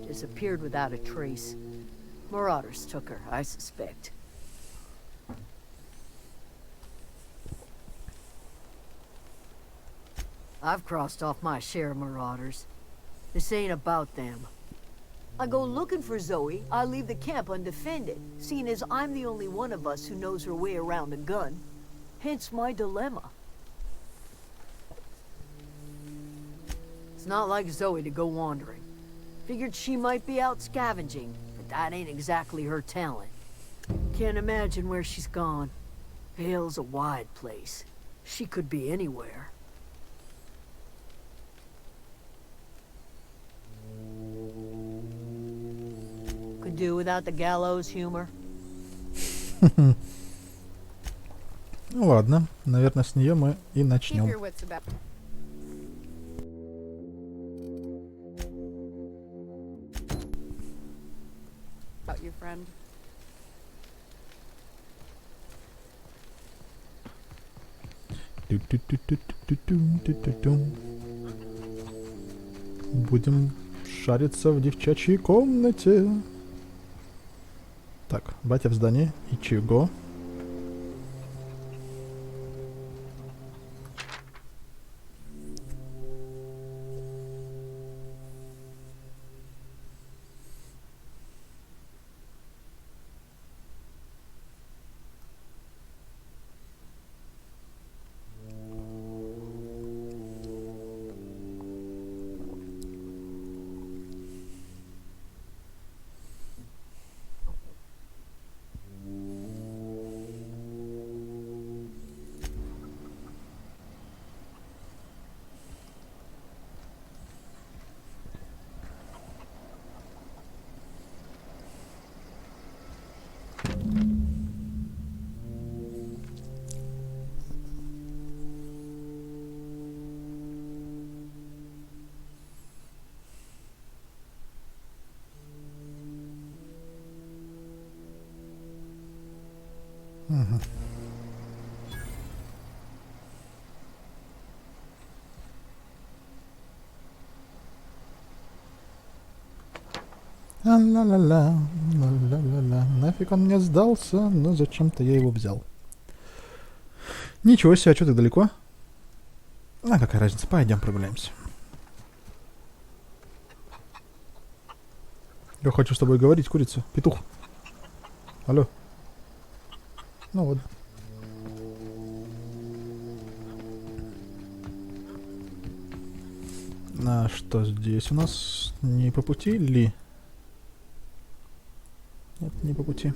Disappeared without a trace. Marauders took her, I suspect. I've crossed off my share of marauders. This ain't about them. I go looking for Zoe, I leave the camp undefended, seeing as I'm the only one of us who knows her way around a gun. Hence my dilemma. It's not like Zoe to go wandering. Figured she might be out scavenging, but that ain't exactly her talent. Can't imagine where she's gone. Vale's a wide place. She could be anywhere. Could do without the gallows humor? Ну ладно, наверное, с нее мы и Keep начнем. your wits about. About you, friend. Будем шариться в девчачьей комнате. Так, батя в здании. И чего? Угу. Ла-ла-ла-ла, ла-ла-ла-ла. Нафиг он мне сдался, но зачем-то я его взял. Ничего себе, а что так далеко? А какая разница, пойдем прогуляемся. Я хочу с тобой говорить, курица, петух. Алло. Ну вот. А что здесь у нас? Не по пути ли? Нет, не по пути.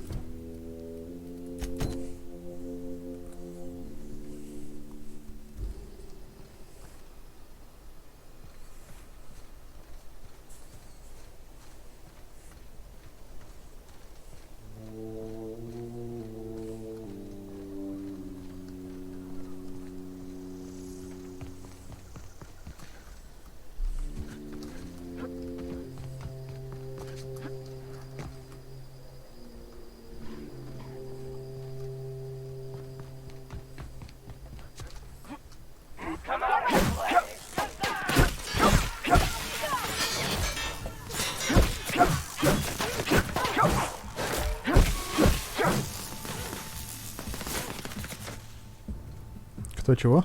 Кто чего?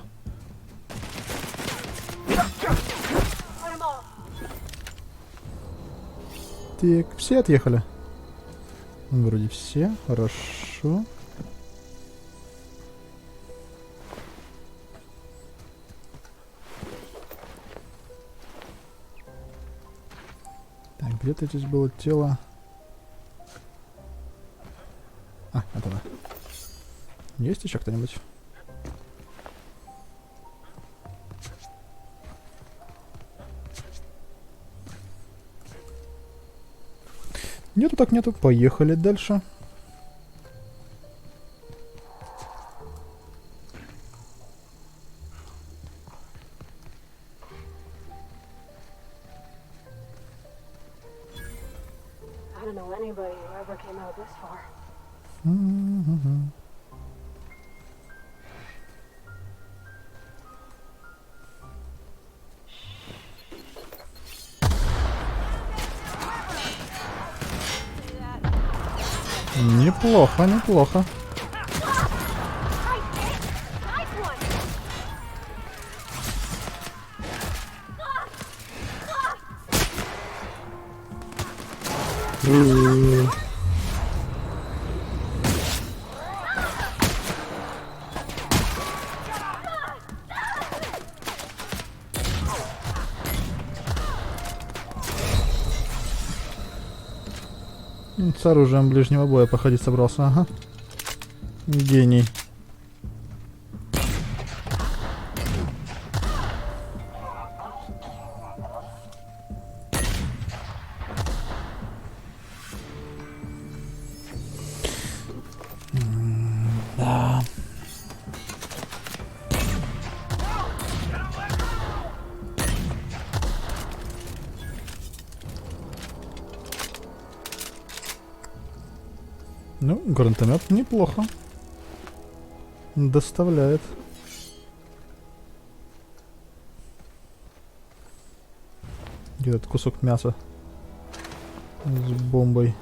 Так, все отъехали? Вроде все, хорошо. Так, где-то здесь было тело. А, это да. Есть еще кто-нибудь? Нету так нету. Поехали дальше. I don't know anybody who ever came out this far. Неплохо, неплохо. С оружием ближнего боя походить собрался, ага. Гений. Ну, гранатомет неплохо. Доставляет. Где этот кусок мяса с бомбой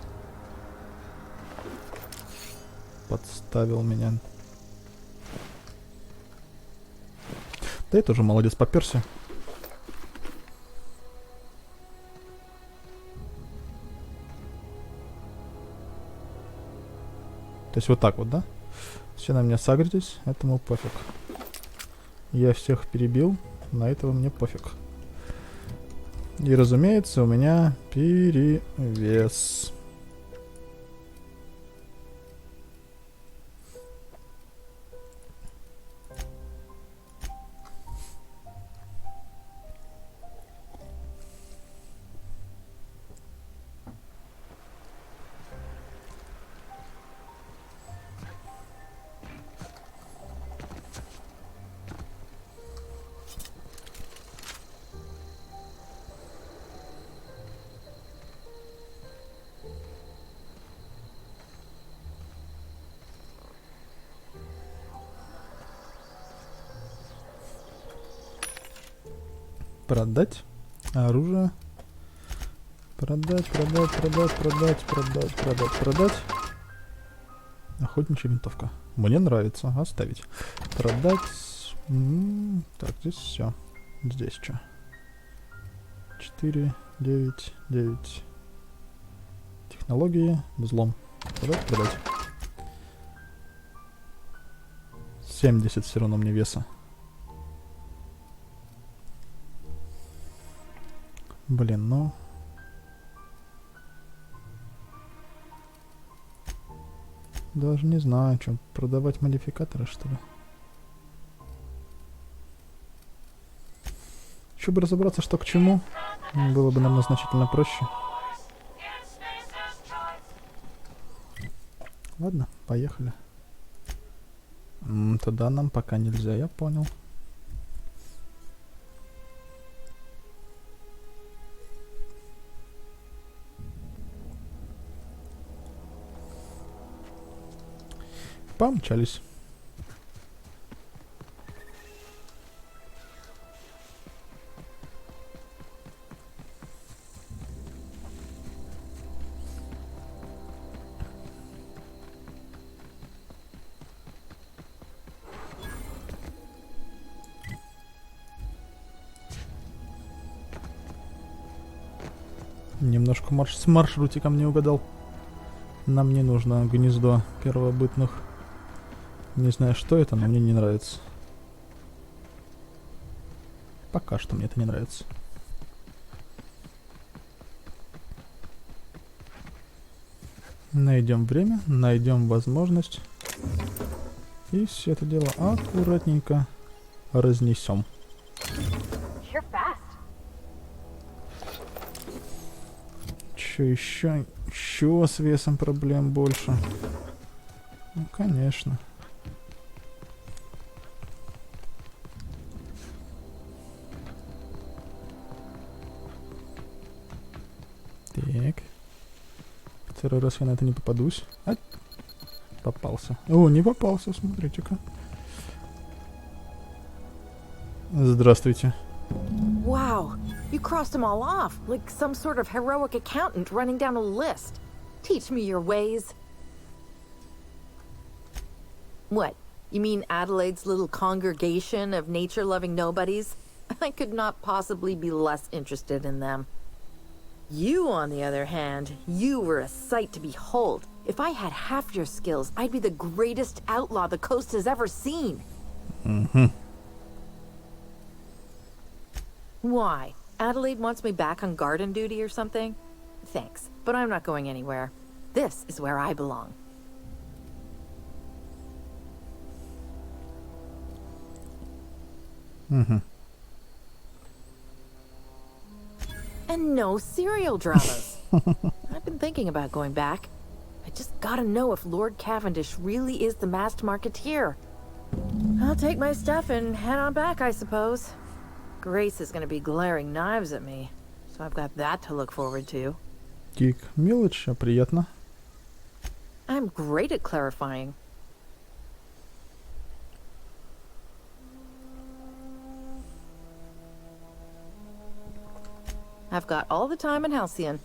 подставил меня. Да я тоже молодец, попёрся. То есть вот так вот, да? Все на меня сагритесь, этому пофиг. Я всех перебил, на этого мне пофиг. И разумеется, у меня перевес. Продать оружие. Продать. Охотничья винтовка. Мне нравится. Оставить. Продать. Так, здесь все. Здесь что? 4, 9, 9. Технологии. Взлом. Продать. 70 все равно мне веса. Блин, ну... Даже не знаю, что, продавать модификаторы, что ли? Еще бы разобраться, что к чему. Было бы, наверное, значительно проще. Ладно, поехали. Туда нам пока нельзя, я понял. Помчались. Немножко с маршрутиком не угадал. Нам не нужно гнездо первобытных. Не знаю, что это, но мне не нравится. Пока что мне это не нравится. Найдем время, найдем возможность. И все это дело аккуратненько разнесем. Че еще? Еще с весом проблем больше. Ну, конечно. Так. Второй раз я на это не попадусь. А? Попался. О, не попался, смотрите-ка. Здравствуйте. Wow, you crossed them all off, like some sort of heroic accountant running down a list. Teach me your ways. What? You mean Adelaide's little congregation of nature-loving nobodies? I could not possibly be less interested in them. You, on the other hand, you were a sight to behold. If I had half your skills, I'd be the greatest outlaw the coast has ever seen. Mm-hmm. Why? Adelaide wants me back on garden duty or something? Thanks, but I'm not going anywhere. This is where I belong. Mm-hmm. And no serial dramas. I've been thinking about going back. I just gotta know if Lord Cavendish really is the masked marketeer. I'll take my stuff and head on back, I suppose. Grace is gonna be glaring knives at me, so I've got that to look forward to. Тик, мелочь, а приятно. I'm great at clarifying. I've got all the time in Halcyon.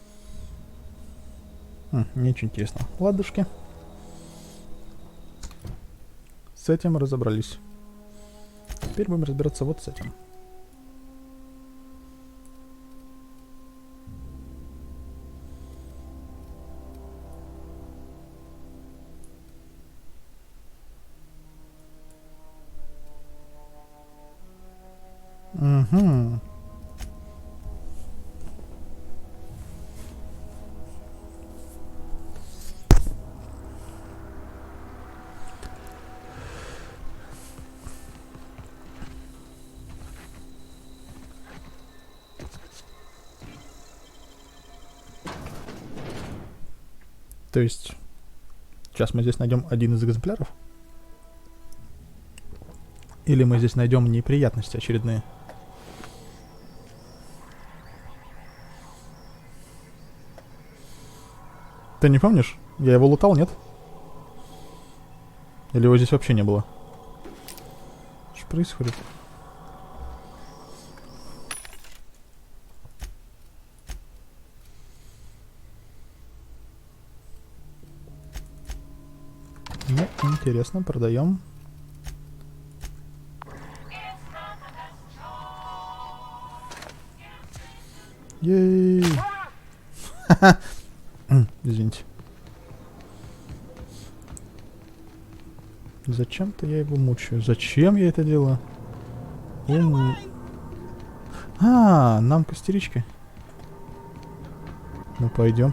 Ничего интересного. Ладушки. С этим разобрались. Теперь будем разбираться вот с этим. Угу. То есть сейчас мы здесь найдем один из экземпляров? Или мы здесь найдем неприятности очередные? Ты не помнишь? Я его лутал, нет? Или его здесь вообще не было? Что происходит? Ну, интересно, продаем. Ей! Извините. Зачем-то я его мучаю. Зачем я это делаю? Нам костерички. Ну пойдем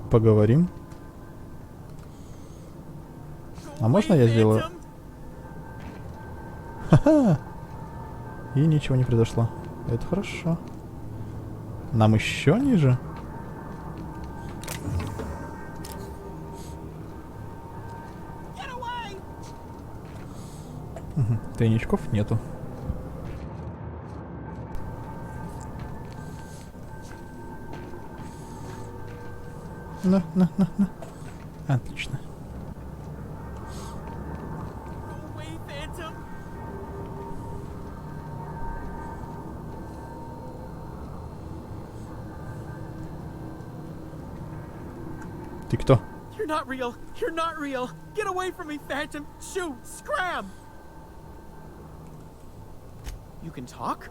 поговорим. А можно я сделаю? Ха-ха! И ничего не произошло. Это хорошо. Нам еще ниже? Угу. Тайничков нету. На. Отлично. Ты кто? You're not real. You're not real. Get away from me, Phantom. Shoot. Scram. You can talk?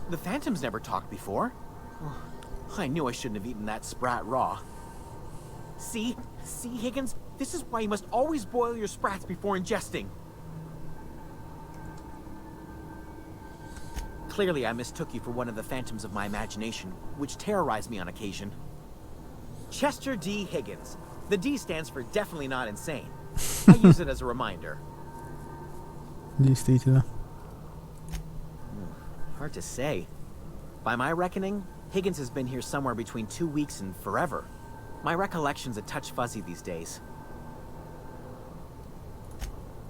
The Phantom's never talked before. I knew I shouldn't have eaten that sprat raw. See, Higgins? This is why you must always boil your sprats before ingesting. Clearly, I mistook you for one of the phantoms of my imagination, which terrorized me on occasion. Chester D. Higgins. The D stands for definitely not insane. I use it as a reminder. Действительно. Hard to say. By my reckoning, Higgins has been here somewhere between 2 weeks and forever. My recollection's a touch fuzzy these days.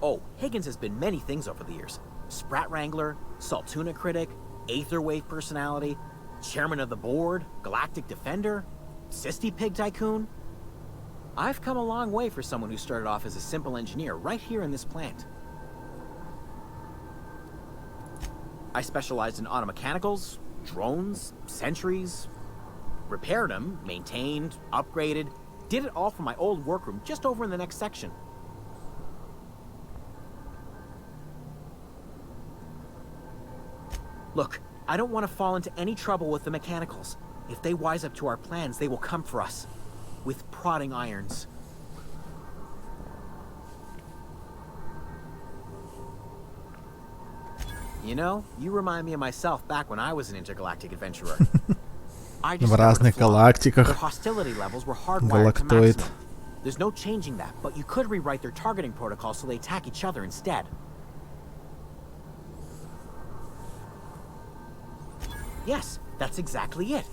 Oh, Higgins has been many things over the years. Sprat Wrangler, Saltuna Critic, Aetherwave Personality, Chairman of the Board, Galactic Defender, Sisty Pig Tycoon. I've come a long way for someone who started off as a simple engineer right here in this plant. I specialized in automechanicals, drones, sentries, repaired them, maintained, upgraded, did it all from my old workroom just over in the next section. Look, I don't want to fall into any trouble with the mechanicals. If they wise up to our plans, they will come for us. With prodding irons. You know, you remind me of myself back when I was an intergalactic adventurer. I В разных галактиках. Their hostility levels were hardwired to Галактоид. maximum. There's no changing that, but you could rewrite their targeting protocol so they attack each other instead. Yes, that's exactly it.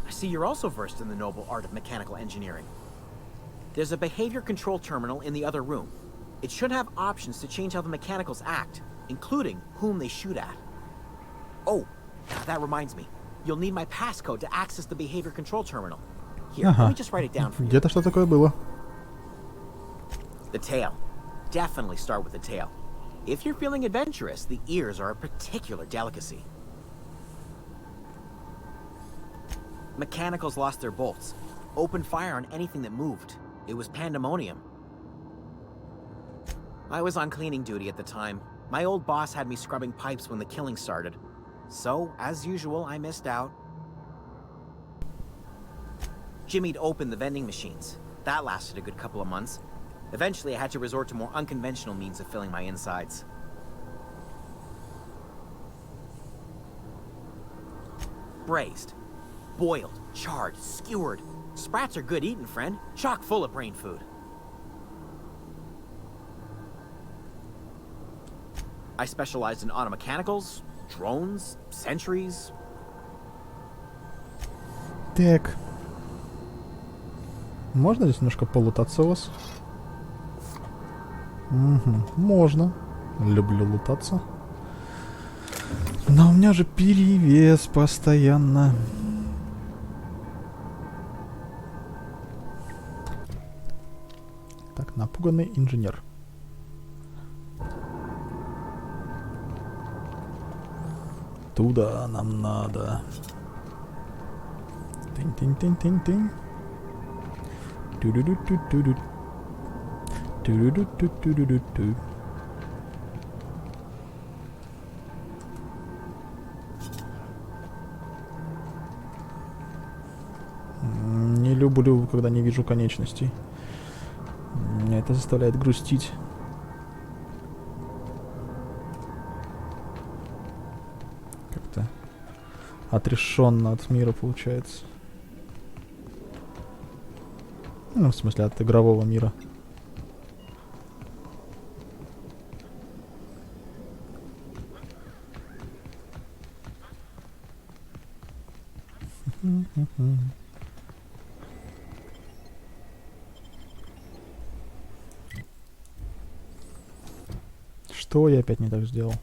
I see you're also versed in the noble art of mechanical engineering. There's a behavior control terminal in the other room. It should have options to change how the mechanicals act, including whom they shoot at. Oh, that reminds me. You'll need my passcode to access the behavior control terminal. Here, let Ага. me just write it down for you. Где-то что такое было. The tail. Definitely start with the tail. If you're feeling adventurous, the ears are a particular delicacy. Mechanicals lost their bolts. Opened fire on anything that moved. It was pandemonium. I was on cleaning duty at the time. My old boss had me scrubbing pipes when the killing started. So, as usual, I missed out. Jimmy'd opened the vending machines. That lasted a good couple of months. Eventually, I had to resort to more unconventional means of filling my insides. Braised. Boiled, charred, skewered. Sprats are good eating, friend. Chock full of brain food. I specialized in automechanicals, drones, sentries. Так. Можно здесь немножко полутаться у вас? Угу, можно. Люблю лутаться. Но у меня же перевес постоянно. Так, напуганный инженер. Туда нам надо. Тынь-тынь-тынь-тынь-тынь. Ту-ду-ду-ду-ду-ду. Ту-ду-ду-ду-ду-ду-ду. Не люблю, когда не вижу конечностей. Меня это заставляет грустить. Как-то отрешенно от мира получается. Ну, в смысле, от игрового мира. Что я опять не так сделал?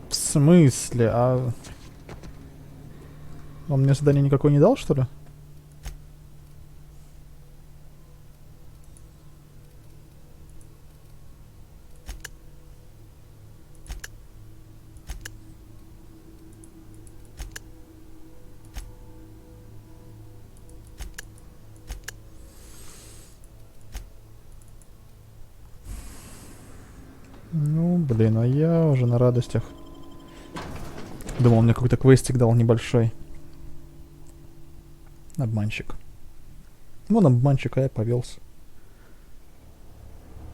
В смысле? А он мне задание никакой не дал, что ли? Ну, блин, а я уже на радостях. Думал, мне какой-то квестик дал небольшой. Обманщик. Вон обманщик, а я повелся.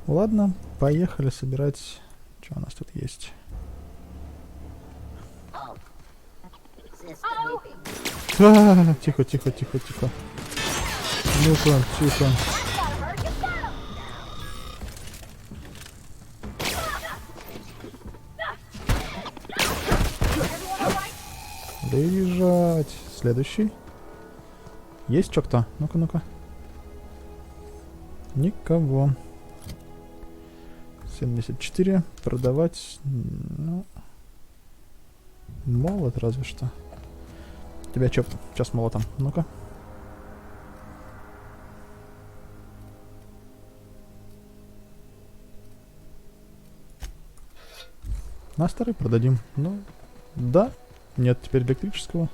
Ладно, поехали собирать. Что у нас тут есть? Тихо, тихо, тихо, тихо. Ну-ка, тихо. Лежать. Следующий. Есть что кто? Ну-ка, ну-ка. Никого. 74. Продавать. Ну. Молот разве что. Тебя что? Сейчас молотом. Ну-ка. На старый продадим. Ну, да. Нет теперь электрического.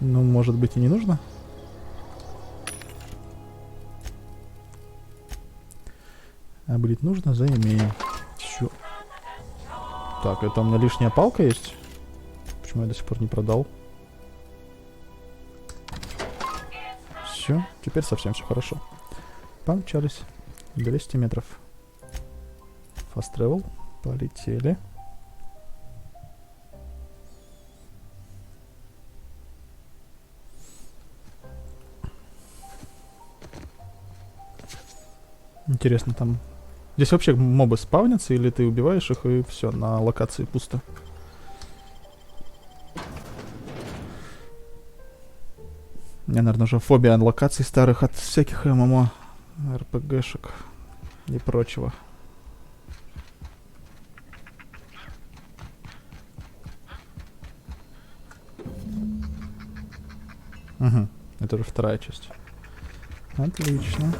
Ну, может быть, и не нужно. А будет нужно, заимеем. Чё? Так, это у меня лишняя палка есть? Почему я до сих пор не продал? Все, теперь совсем все хорошо. Помчались. 200 метров. Fast travel. Полетели. Интересно, там... Здесь вообще мобы спавнятся, или ты убиваешь их, и все, на локации пусто? У меня, наверное, уже фобия локаций старых от всяких ММО, РПГшек и прочего. Угу. Это уже вторая часть. Отлично.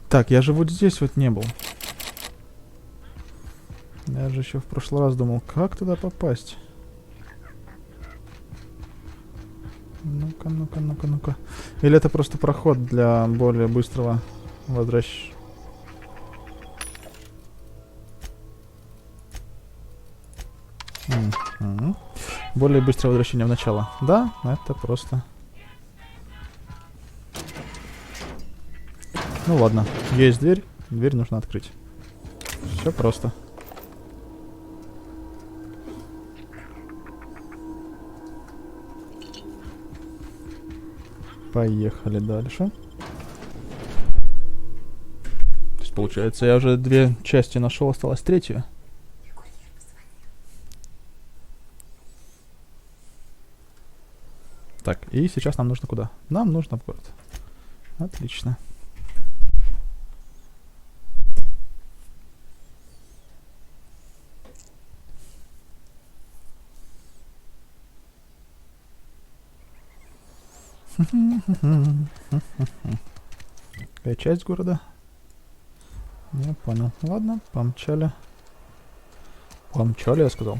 Так, я же вот здесь вот не был. Я же еще в прошлый раз думал, как туда попасть. Ну-ка, ну-ка, ну-ка, ну-ка. Или это просто проход для более быстрого возвращения? Более быстрое возвращение в начало. Да, это просто... Ну ладно, есть дверь. Дверь нужно открыть. Все просто. Поехали дальше. То есть, получается, я уже 2 части нашел, осталась 3. Так, и сейчас нам нужно куда? Нам нужно в город. Отлично. Какая часть города? Я понял. Ладно, помчали. Помчали, я сказал.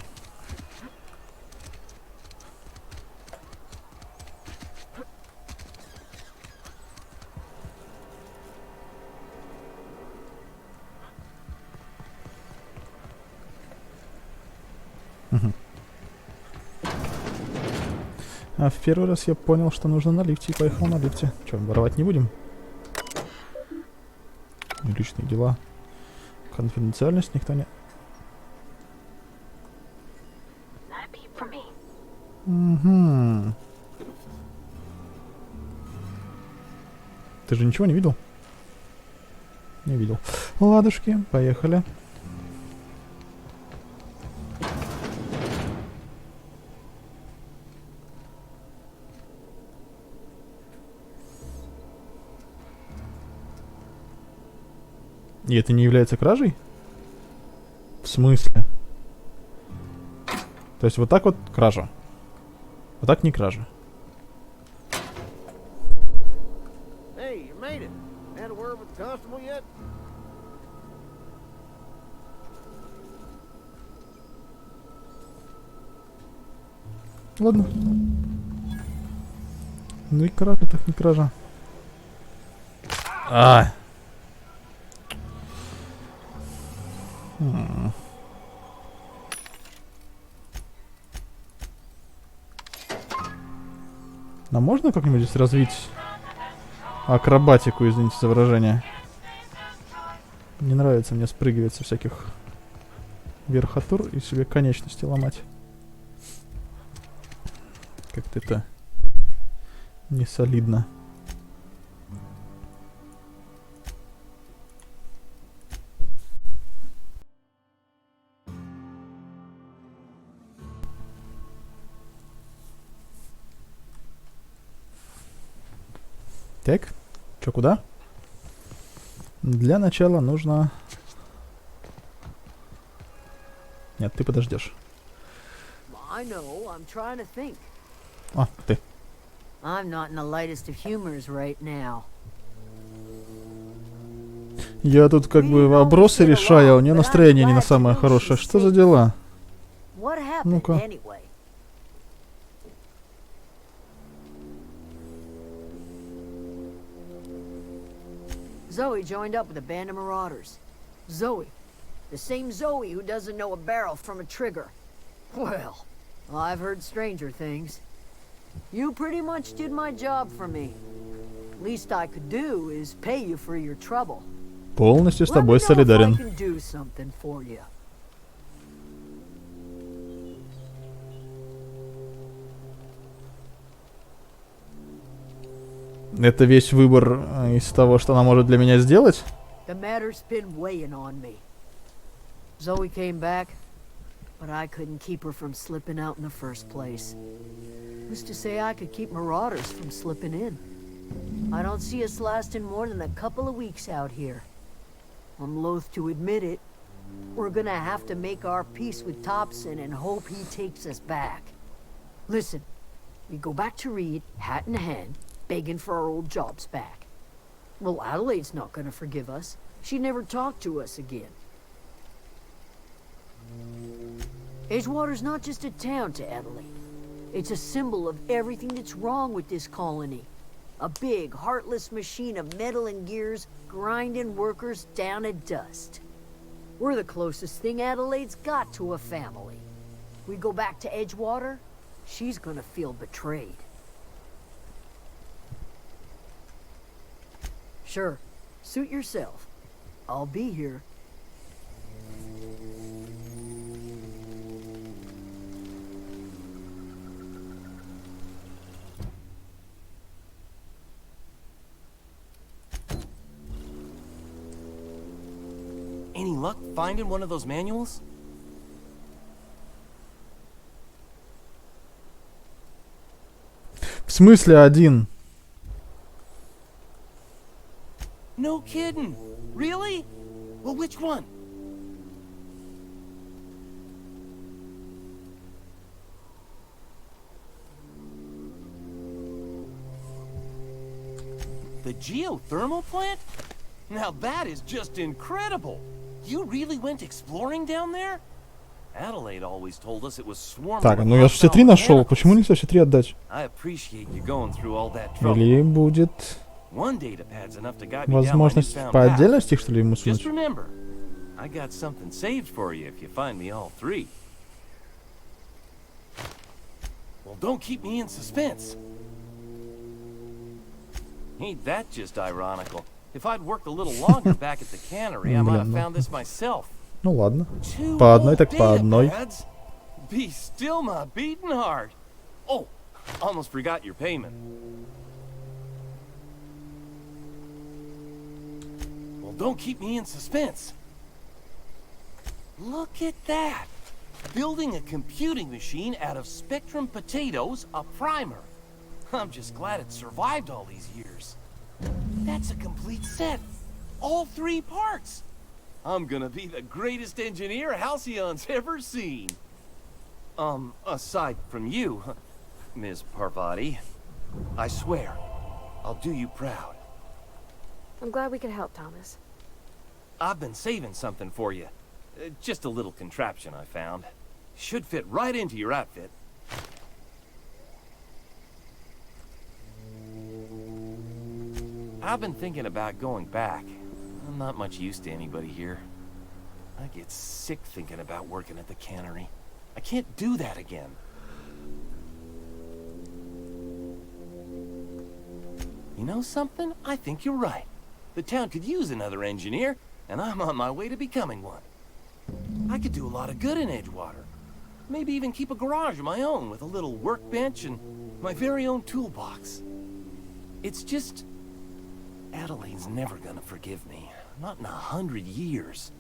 А в первый раз я понял, что нужно на лифте, и поехал на лифте. Че, воровать не будем? Личные дела. Конфиденциальность никто не... Угу. Ты же ничего не видел? Не видел. Ладушки, поехали. И это не является кражей? В смысле? То есть вот так вот кража. Вот так не кража. Hey, you made it. Had a word with the constable yet? Ладно. Ну и кража, так не кража. А. А можно как-нибудь здесь развить акробатику, извините за выражение? Не нравится мне спрыгивать со всяких верхотур и себе конечности ломать. Как-то это не солидно. Так, чё, куда? Для начала нужно... Нет, ты подождешь. I know, I'm trying to think. А, ты. I'm not in the lightest of humors right now. Я тут как бы вопросы решаю, а у нее настроение не на самое хорошее. Что за дела? Ну-ка. Zoe joined up with a band of marauders. Zoe. The same Zoe who doesn't know a barrel from a trigger. Well, I've heard stranger things. You pretty much did my job for me. Least I could do is pay you for your trouble. Полностью с тобой солидарен. Let me know if I can do something for you. Это весь выбор из того, что она может для меня сделать? The matter's been weighing on me. Zoe came back, but I couldn't keep her from slipping out in the first place. Who's to say I could keep marauders from slipping in? I don't see us lasting more than a couple of weeks out here. I'm loath to admit it, We're gonna have to make our peace with Thompson and hope he takes us back. Listen, we go back to Reed, hat in hand, begging for our old jobs back. Well, Adelaide's not gonna forgive us. She never talked to us again. Edgewater's not just a town to Adelaide. It's a symbol of everything that's wrong with this colony. A big, heartless machine of metal and gears grinding workers down to dust. We're the closest thing Adelaide's got to a family. We go back to Edgewater, she's gonna feel betrayed. Sure, suit yourself. I'll be here. Any luck finding one of those manuals? В смысле один? No kidding. Really? Well, which one? The geothermal plant? Now that is just incredible. You really went exploring down there? Adelaide always told us it was swarming. Так, ну я же все три нашел. Почему нельзя все три отдать? I appreciate you going through all that trouble. Или будет One datapad's enough to guide me down my возможность newfound по path. отдельности, что ли, ему Just сунуть? remember, I got something saved for you if you find me all three. Well, don't keep me in suspense. Ain't that just ironical? If I'd worked a little longer back at the cannery, I might have found this myself. Ну ладно. Two По одной whole так по одной. datapads? Be still my beating heart. Oh, almost forgot your payment. Well, don't keep me in suspense. Look at that. Building a computing machine out of Spectrum potatoes, a primer. I'm just glad it survived all these years. That's a complete set. All three parts. I'm gonna be the greatest engineer Halcyon's ever seen. Aside from you, Ms. Parvati, I swear, I'll do you proud. I'm glad we could help, Thomas. I've been saving something for you. Just a little contraption I found. Should fit right into your outfit. I've been thinking about going back. I'm not much use to anybody here. I get sick thinking about working at the cannery. I can't do that again. You know something? I think you're right. The town could use another engineer, and I'm on my way to becoming one. I could do a lot of good in Edgewater. Maybe even keep a garage of my own with a little workbench and my very own toolbox. It's just... Adelaide's never gonna forgive me. Not in 100 years.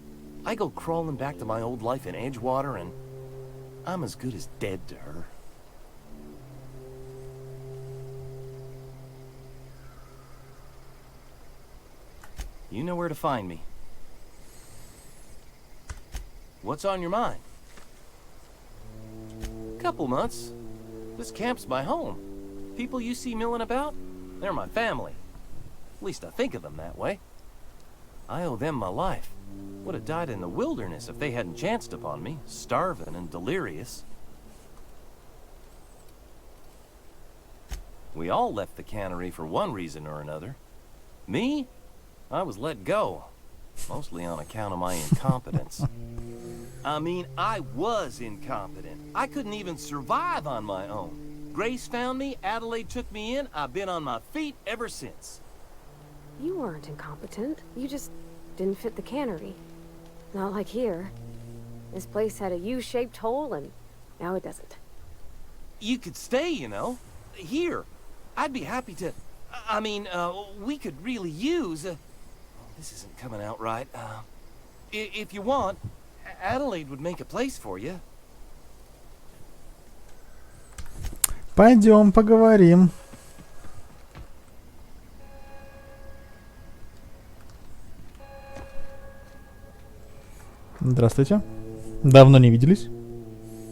I go crawling back to my old life in Edgewater and I'm as good as dead to her. You know where to find me. What's on your mind? Couple months. This camp's my home. People you see milling about, they're my family. At least I think of them that way. I owe them my life. Would have died in the wilderness if they hadn't chanced upon me, starving and delirious. We all left the cannery for one reason or another. Me? I was let go. Mostly on account of my incompetence. I mean, I was incompetent. I couldn't even survive on my own. Grace found me, Adelaide took me in, I've been on my feet ever since. You weren't incompetent. You just didn't fit the cannery. Not like here. This place had a U-shaped hole, and now it doesn't. You could stay, you know. Here. I'd be happy to... I mean, we could really use... this isn't coming out right. If you want, Adelaide would make a place for you. Пойдем поговорим. Здравствуйте. Давно не виделись.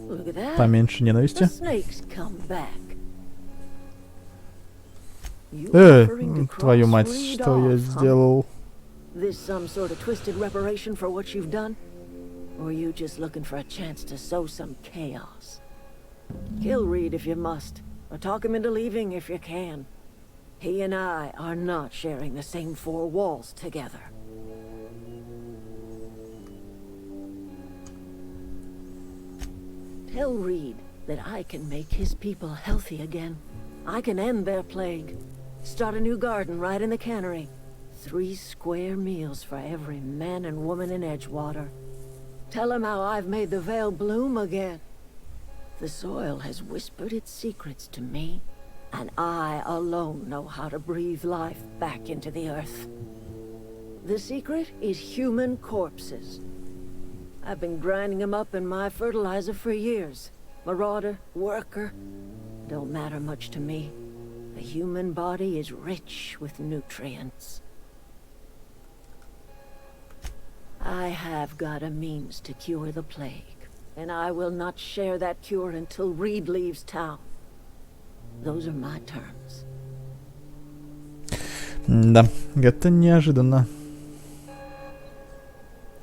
Look at that. Поменьше The ненависти. snake's come back. You offering to Твою cross мать, Reed что я off, huh? сделал? This some sort of twisted reparation for what you've done? Or are you just looking for a chance to sow some chaos? Kill Reed if you must, or talk him into leaving if you can. He and I are not sharing the same four walls together. Tell Reed that I can make his people healthy again. I can end their plague. Start a new garden right in the cannery. 3 square meals for every man and woman in Edgewater. Tell him how I've made the Vale bloom again. The soil has whispered its secrets to me, and I alone know how to breathe life back into the earth. The secret is human corpses. I've been grinding them up in my fertilizer for years. Marauder, worker, don't matter much to me. The human body is rich with nutrients. I have got a means to cure the plague, and I will not share that cure until Reed leaves town. Those are my terms. Да, это неожиданно.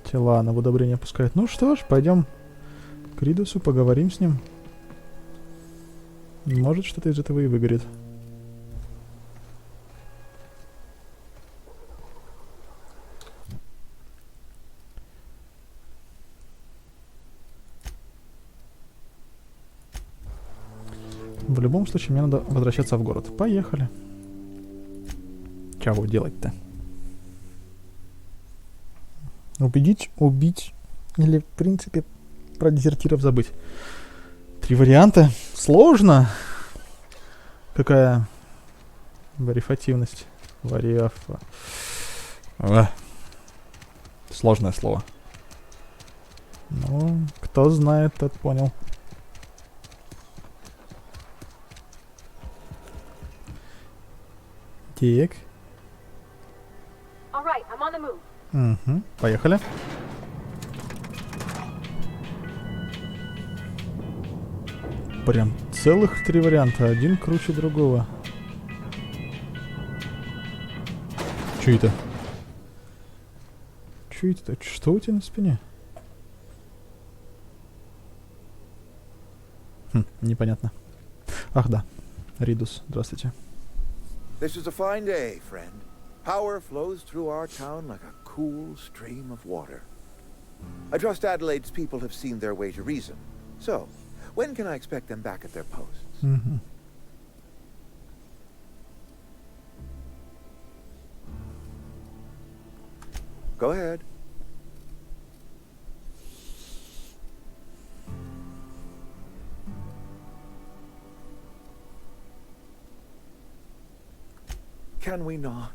Тела на удобрение пускают. Ну что ж, пойдем к Ридусу, поговорим с ним. Может, что-то из этого и выгорит. В любом случае, мне надо возвращаться в город. Поехали. Чего делать-то? Убедить, убить или, в принципе, про дезертиров забыть. 3 варианта. Сложно. Какая варифативность. Вариафа. Сложное слово. Ну, кто знает, тот понял. Так. All right, I'm on the move. Угу, поехали. Прям целых 3 варианта, один круче другого. Чё это? Чё это? Что у тебя на спине? Непонятно. Ах да, Ридус, здравствуйте. This is a fine day, friend. Power flows through our town like a cool stream of water. I trust Adelaide's people have seen their way to reason. So, when can I expect them back at their posts? Mm-hmm. Go ahead. Can we not?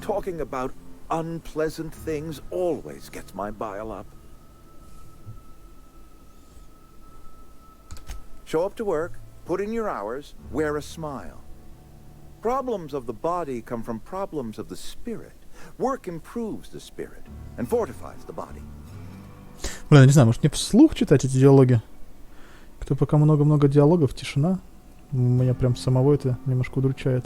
Talking about unpleasant things always gets my bile up. Show up to work, put in your hours, wear a smile. Problems of the body come from problems of the spirit. Work improves the spirit and fortifies the body. Блин, я не знаю, может мне вслух читать эти диалоги? Кто пока много-много диалогов, тишина. Меня прям самого это немножко удручает.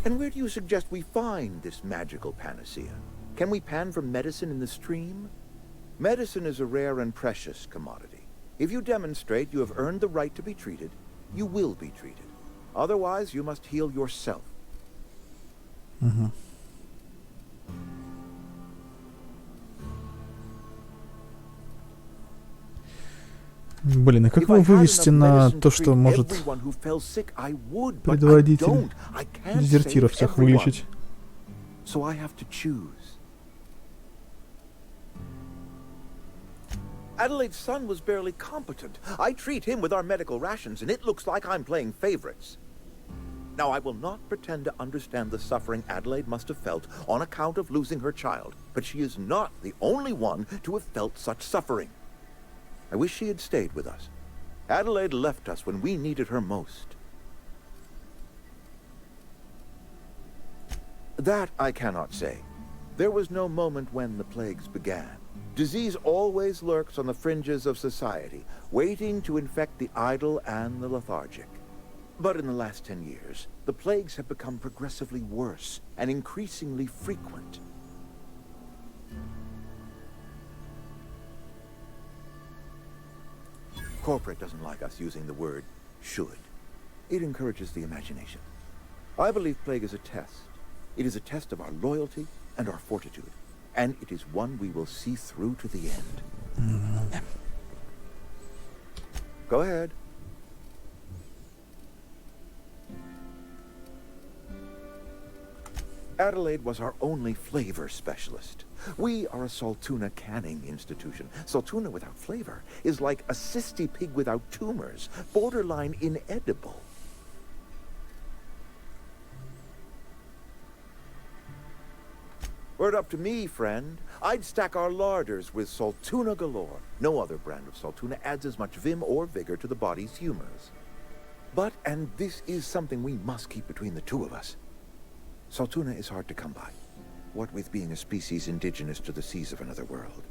And where do you suggest we find this magical panacea? Can we pan for medicine in the stream? Medicine is a rare and precious commodity. If you demonstrate you have earned the right to be treated, you will be treated. Otherwise, you must heal yourself. Угу. Блин, и как его вывести на то, что может предводитель дезертиров всех вылечить? So I have to choose. Adelaide's son was barely competent. I treat him with our medical rations, and it looks like I'm playing favorites. Now, I will not pretend to understand the suffering Adelaide must have felt on account of losing her child, but she is not the only one to have felt such suffering. I wish she had stayed with us. Adelaide left us when we needed her most. That I cannot say. There was no moment when the plagues began. Disease always lurks on the fringes of society, waiting to infect the idle and the lethargic. But in the last 10 years, the plagues have become progressively worse and increasingly frequent. Corporate doesn't like us using the word should. It encourages the imagination. I believe plague is a test. It is a test of our loyalty and our fortitude. And it is one we will see through to the end. Go ahead. Adelaide was our only flavor specialist. We are a Saltuna canning institution. Saltuna without flavor is like a cysty pig without tumors, borderline inedible. Were it up to me, friend, I'd stack our larders with Saltuna galore. No other brand of Saltuna adds as much vim or vigor to the body's humors. But, and this is something we must keep between the two of us, Saltuna is hard to come by, what with being a species indigenous to the seas of another world.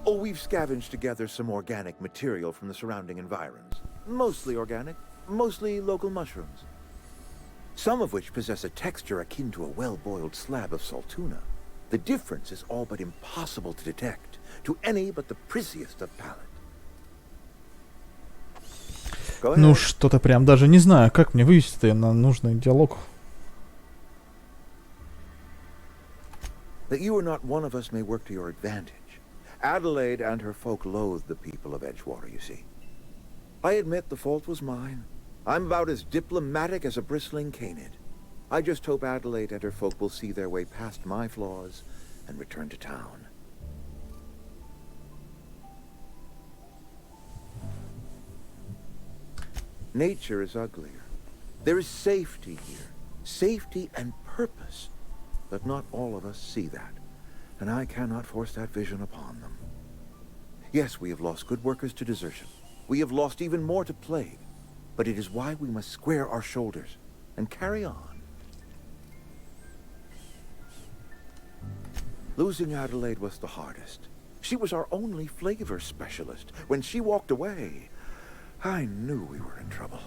Oh, we've scavenged together some organic material from the surrounding environs. Mostly organic, mostly local mushrooms. Some of which possess a texture akin to a well-boiled slab of Saltuna. The difference is all but impossible to detect to any but the prissiest of palate. Ну, что-то прям даже не знаю, как мне вывести на нужный диалог. That you are not one of us may work to your advantage. Adelaide and her folk loathe the people of Edgewater, you see. I admit the fault was mine. I'm about as diplomatic as a bristling canid. I just hope Adelaide and her folk will see their way past my flaws and return to town. Nature is uglier. There is safety here. Safety and purpose. But not all of us see that. And I cannot force that vision upon them. Yes, we have lost good workers to desertion. We have lost even more to plague. But it is why we must square our shoulders and carry on. Losing Adelaide was the hardest. She was our only flavor specialist. When she walked away, I knew we were in trouble.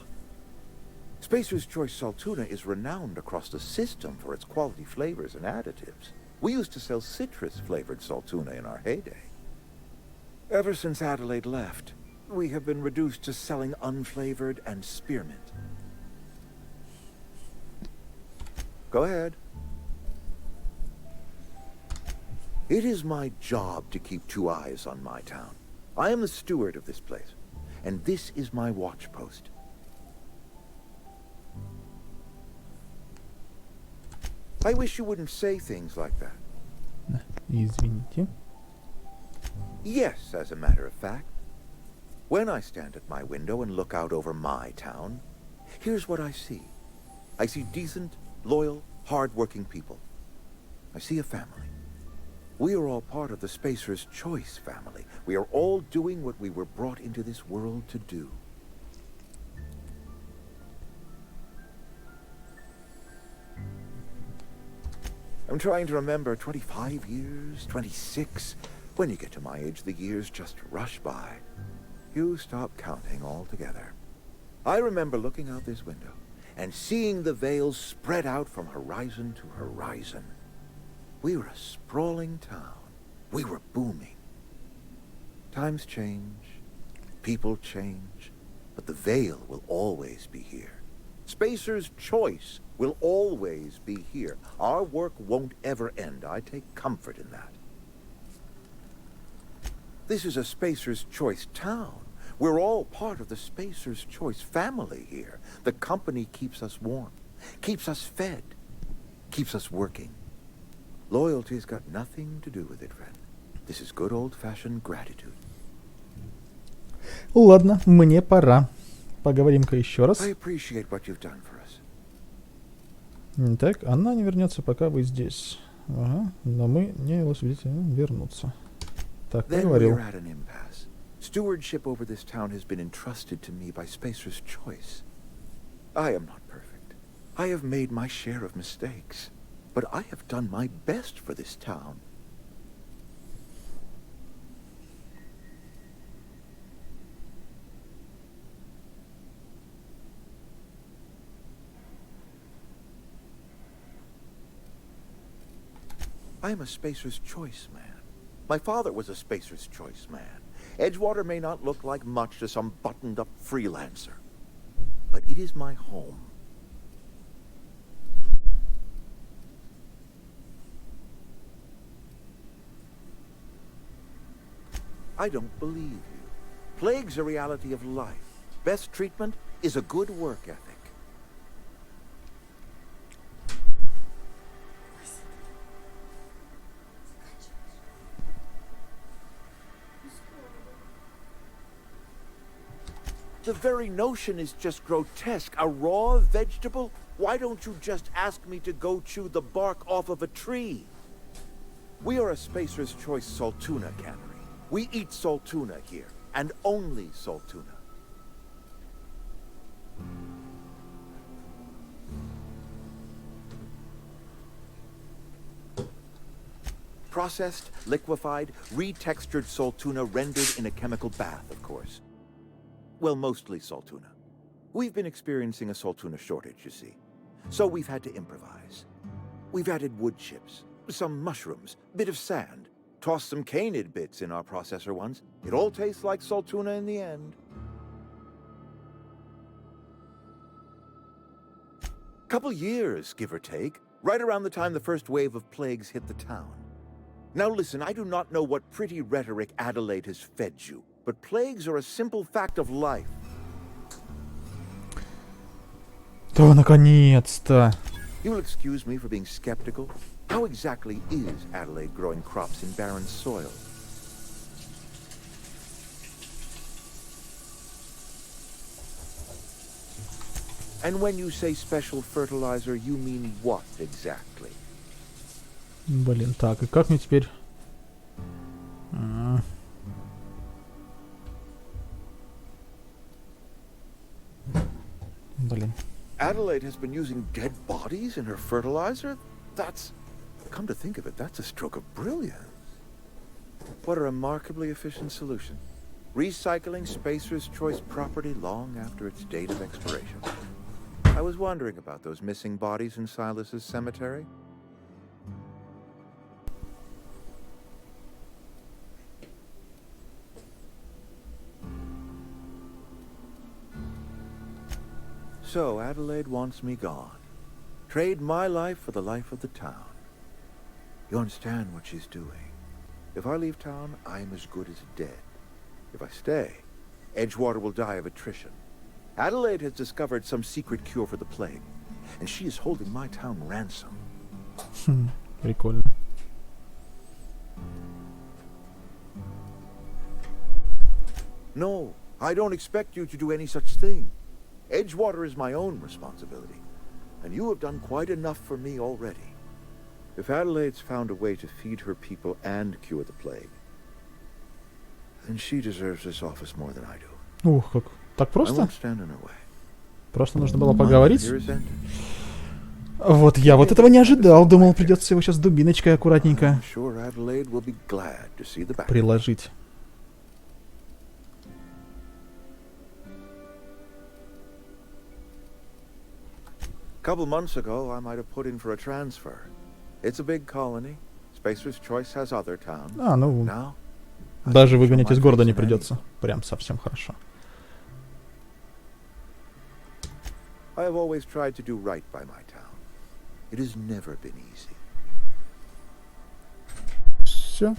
Spacer's Choice Saltuna is renowned across the system for its quality flavors and additives. We used to sell citrus-flavored Saltuna in our heyday. Ever since Adelaide left, we have been reduced to selling unflavored and spearmint. Go ahead. It is my job to keep two eyes on my town. I am the steward of this place. And this is my watch post. I wish you wouldn't say things like that. Извините. Yes, as a matter of fact. When I stand at my window and look out over my town, here's what I see. I see decent, loyal, hard-working people. I see a family. We are all part of the Spacer's Choice family. We are all doing what we were brought into this world to do. I'm trying to remember 25 years, 26. When you get to my age, the years just rush by. You stop counting altogether. I remember looking out this window and seeing the veils spread out from horizon to horizon. We were a sprawling town. We were booming. Times change, people change, but the veil will always be here. Spacer's Choice will always be here. Our work won't ever end. I take comfort in that. This is a Spacer's Choice town. We're all part of the Spacer's Choice family here. The company keeps us warm, keeps us fed, keeps us working. Loyalty's got nothing to do with it, friend. This is good old-fashioned gratitude. Ладно, мне пора. Поговорим-ка еще раз. I appreciate what you've done for us. Так, она не вернется, пока вы здесь. Ага, но мы не велосипедите вернуться. Так, Then поговорил. we're at an impasse. Stewardship over this town has been entrusted to me by Spacer's Choice. I am not perfect. I have made my share of mistakes. But I have done my best for this town. I am a Spacer's Choice man. My father was a Spacer's Choice man. Edgewater may not look like much to some buttoned-up freelancer, but it is my home. I don't believe you. Plague's a reality of life. Best treatment is a good work ethic. The very notion is just grotesque. A raw vegetable? Why don't you just ask me to go chew the bark off of a tree? We are a Spacer's Choice Saltuna cannery. We eat saltuna here, and only saltuna. Processed, liquefied, retextured saltuna rendered in a chemical bath, of course. Well, mostly saltuna. We've been experiencing a saltuna shortage, you see. So we've had to improvise. We've added wood chips, some mushrooms, bit of sand, tossed some canid bits in our processor once. It all tastes like saltuna in the end. Couple years, give or take, right around the time the first wave of plagues hit the town. Now listen, I do not know what pretty rhetoric Adelaide has fed you, but plagues are a simple fact of life. Да, наконец-то. You will excuse me for being skeptical. How exactly is Adelaide growing crops in barren soil? And when you say special fertilizer, you mean what exactly? Блин, так, и как мне теперь... Блин. Adelaide has been using dead bodies in her fertilizer? That's... Come to think of it, that's a stroke of brilliance. What a remarkably efficient solution. Recycling Spacer's Choice property long after its date of expiration. I was wondering about those missing bodies in Silas's cemetery. So Adelaide wants me gone. Trade my life for the life of the town. You understand what she's doing. If I leave town, I am as good as dead. If I stay, Edgewater will die of attrition. Adelaide has discovered some secret cure for the plague, and she is holding my town ransom. Прикольно. No, I don't expect you to do any such thing. Edgewater is my own responsibility, and you have done quite enough for me already. If Adelaide's found a way to feed her people and cure the plague, then she deserves this office more than I do. Ух, как... Так I просто? won't stand in her way. Просто нужно было поговорить. Here is ended. Вот я вот этого не ожидал. Думал, придется его сейчас дубиночкой аккуратненько I'm sure Adelaide will be glad to see the back. приложить. A couple months ago, I might have put in for a transfer. It's a big colony. Spacer's Choice has other towns. А, ну, Now, даже выгонять из города не придется. Прям совсем хорошо. I have always tried to do right by my town. It has never been easy. Все.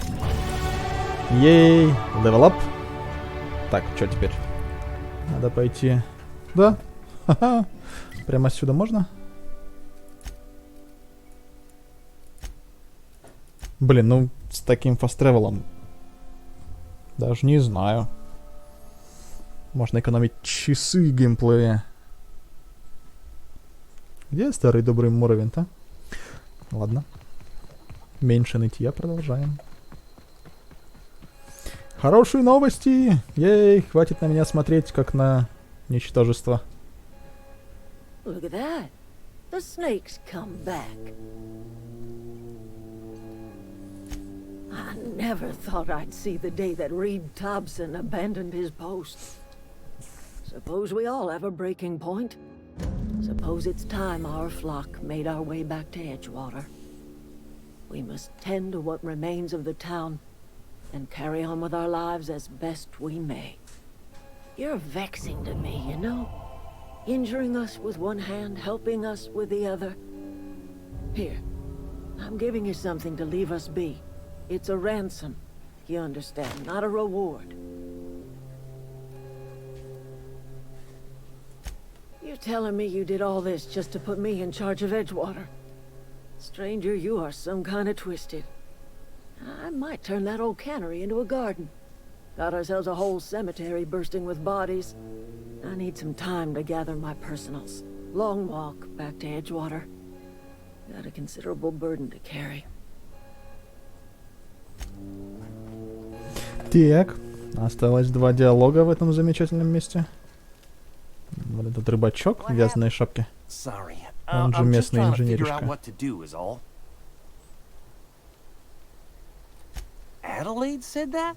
Ей, level up. Так, что теперь? Надо пойти... Да? Ха-ха. Прямо отсюда можно? Блин, ну с таким фаст-тревелом даже не знаю. Можно экономить часы геймплея. Где старый добрый Моровинт, а? Ладно. Меньше нытья, продолжаем. Хорошие новости! Ей, хватит на меня смотреть, как на ничтожество. Look at that. The snake's come back. I never thought I'd see the day that Reed Thompson abandoned his post. Suppose we all have a breaking point. Suppose it's time our flock made our way back to Edgewater. We must tend to what remains of the town and carry on with our lives as best we may. You're vexing to me, you know? Injuring us with one hand, helping us with the other. Here, I'm giving you something to leave us be. It's a ransom, you understand, not a reward. You're telling me you did all this just to put me in charge of Edgewater? Stranger, you are some kind of twisted. I might turn that old cannery into a garden. Got ourselves a whole cemetery bursting with bodies. I need some time to gather my personals. Long walk back to Edgewater. Got a considerable burden to carry. Так, осталось 2 диалога в этом замечательном месте. Вот этот рыбачок в вязаной шапке. Sorry. Он же I'm just местный trying to figure out инженеришка. what to do is all. Adelaide said that?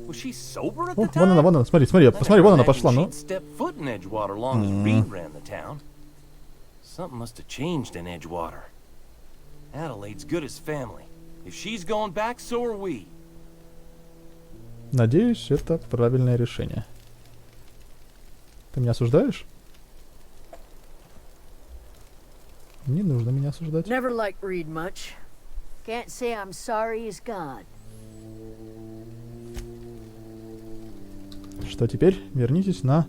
Was she sober at О, the вон она, time? вон она, смотри, смотри, посмотри, вон она пошла, ну. She'd step foot in Edgewater long as Reed ran the town. Something must have changed in Edgewater. Adelaide's good as family. If she's going back, so are we. Надеюсь, это правильное решение. Ты меня осуждаешь? Не нужно меня осуждать. Never liked Reed much. Can't say I'm sorry he's gone. Что теперь? Вернитесь на...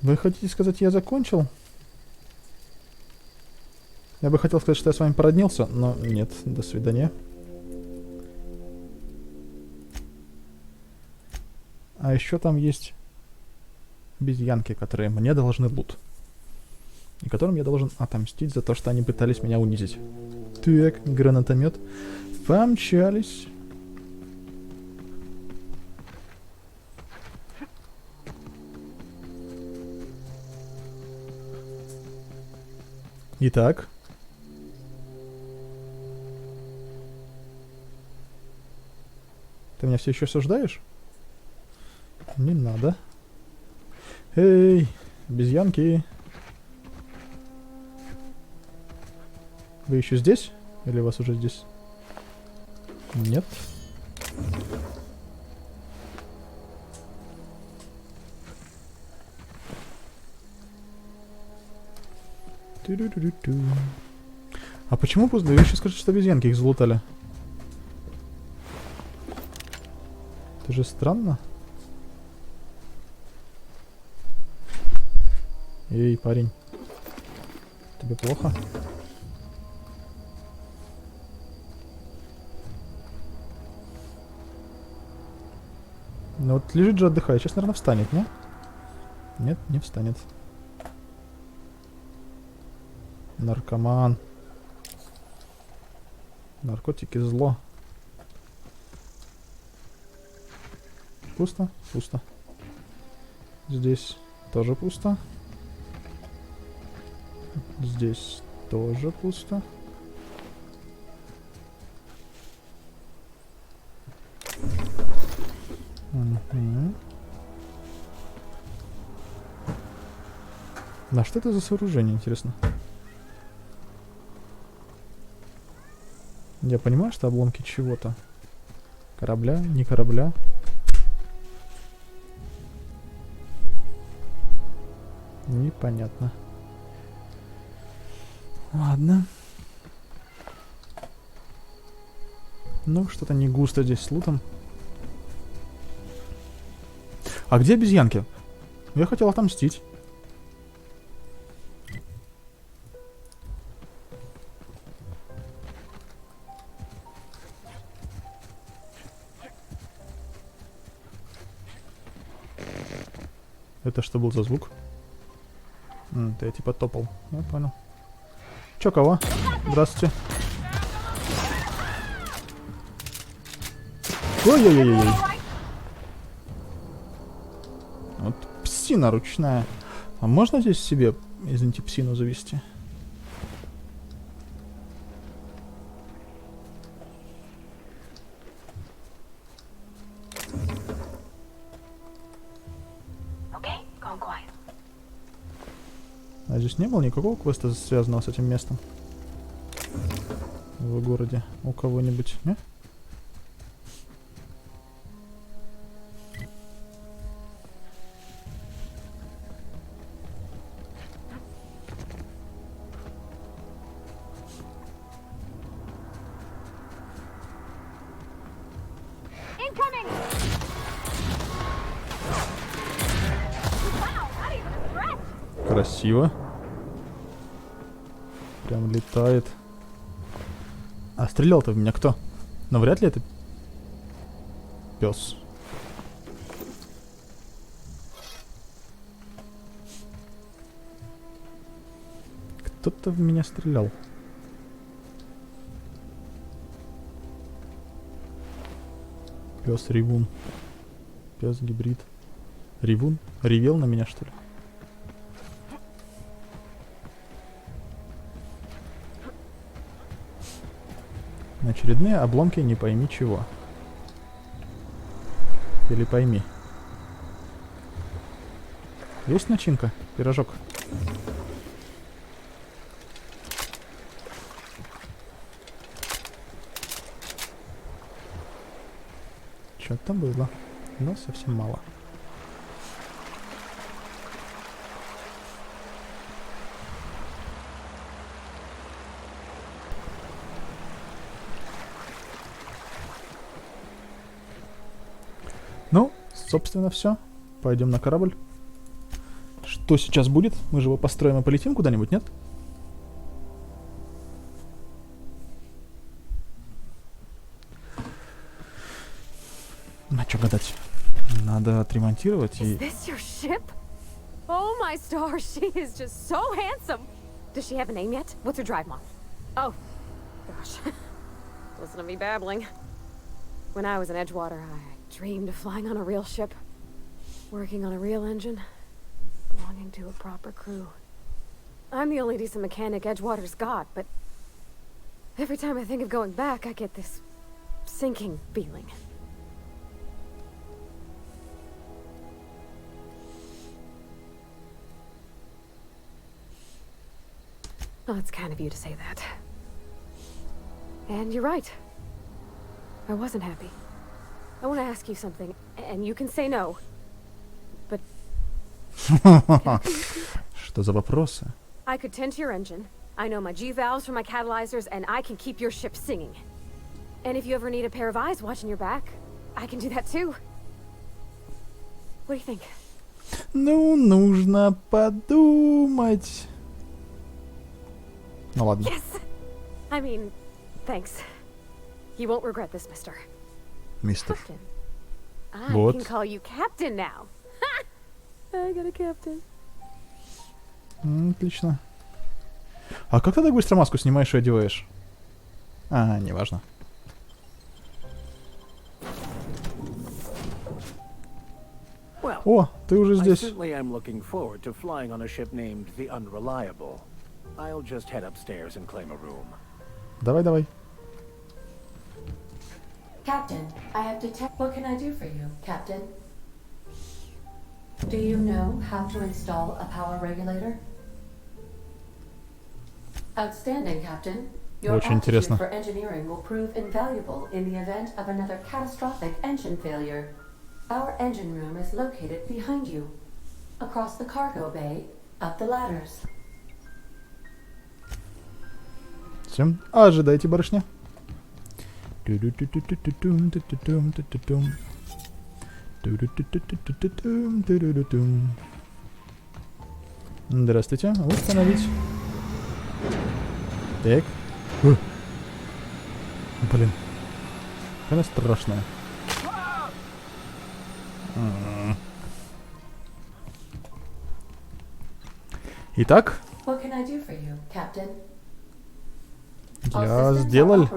Вы хотите сказать, я закончил? Я бы хотел сказать, что я с вами породнился, но нет. До свидания. А еще там есть обезьянки, которые мне должны лут. И которым я должен отомстить за то, что они пытались меня унизить. Так, гранатомет. Помчались. Итак. Ты меня все еще осуждаешь? Не надо. Эй, обезьянки. Вы еще здесь? Или вас уже здесь? Нет. Ту-ду-ду-ду-ду. А почему пусто? Вы еще скажете, что обезьянки их залутали. Это же странно. Эй, парень. Тебе плохо? Ну вот лежит же, отдыхает. Сейчас, наверное, встанет, не? Нет, не встанет. Наркоман. Наркотики зло. Пусто? Пусто. Здесь тоже пусто. Здесь тоже пусто. Угу. На что это за сооружение, интересно? Я понимаю, что обломки чего-то. Корабля, не корабля. Непонятно. Ладно. Ну, что-то не густо здесь с лутом. А где обезьянки? Я хотел отомстить. Это что был за звук? Это я типа топал. Я понял. Чё, кого? Здравствуйте. Ой-ой-ой-ой. Вот псина ручная. А можно здесь себе, извините, псину завести? А здесь не было никакого квеста, связанного с этим местом? В городе у кого-нибудь, не? Красиво. Прям летает. А стрелял-то в меня кто? Но вряд ли это пес. Кто-то в меня стрелял. Пес ревун. Пес гибрид. Ревун? Ревел на меня, что ли? Очередные обломки не пойми чего. Или пойми. Есть начинка? Пирожок? Что-то было, но совсем мало. Ну, собственно, все. Пойдем на корабль. Что сейчас будет? Мы же его построим и полетим куда-нибудь, нет? А что гадать? Надо отремонтировать и... Is this your ship? Oh my stars, she is just so handsome. Does she have a name yet? What's her drive mom? Oh, gosh. Listen to me babbling. When I was in Edgewater, I dreamed of flying on a real ship, working on a real engine, belonging to a proper crew. I'm the only decent mechanic Edgewater's got, but every time I think of going back, I get this sinking feeling. Well, it's kind of you to say that. And you're right. I wasn't happy. I want to ask you something, and you can say no. But... Что за вопросы? I could tend to your engine. I know my G-valves for my catalyzers, and I can keep your ship singing. And if you ever need a pair of eyes watching your back, I can do that too. What do you think? Ну, нужно подумать. Ну ладно. Yes! I mean, thanks. You won't regret this, mister. Мистер. Captain. I Вот. can call you Captain now. Ha! I got a captain. Отлично. А как ты так быстро маску снимаешь и одеваешь? А, неважно. Well, О, ты уже I здесь. certainly am looking forward to flying on a ship named the Unreliable. I'll just head upstairs and claim a room. Давай, давай. Captain, I have detected. What can I do for you, Captain? Do you know how to install a power regulator? Outstanding, Captain. Your Очень интересно. aptitude for engineering will prove invaluable in the event of another catastrophic engine failure. Our engine room is located behind you, across the cargo bay, up the ladders. Всем ожидайте, барышня. Здравствуйте. Установить. Так. Блин. Она страшная. Итак. What can I do for you, Я сделал.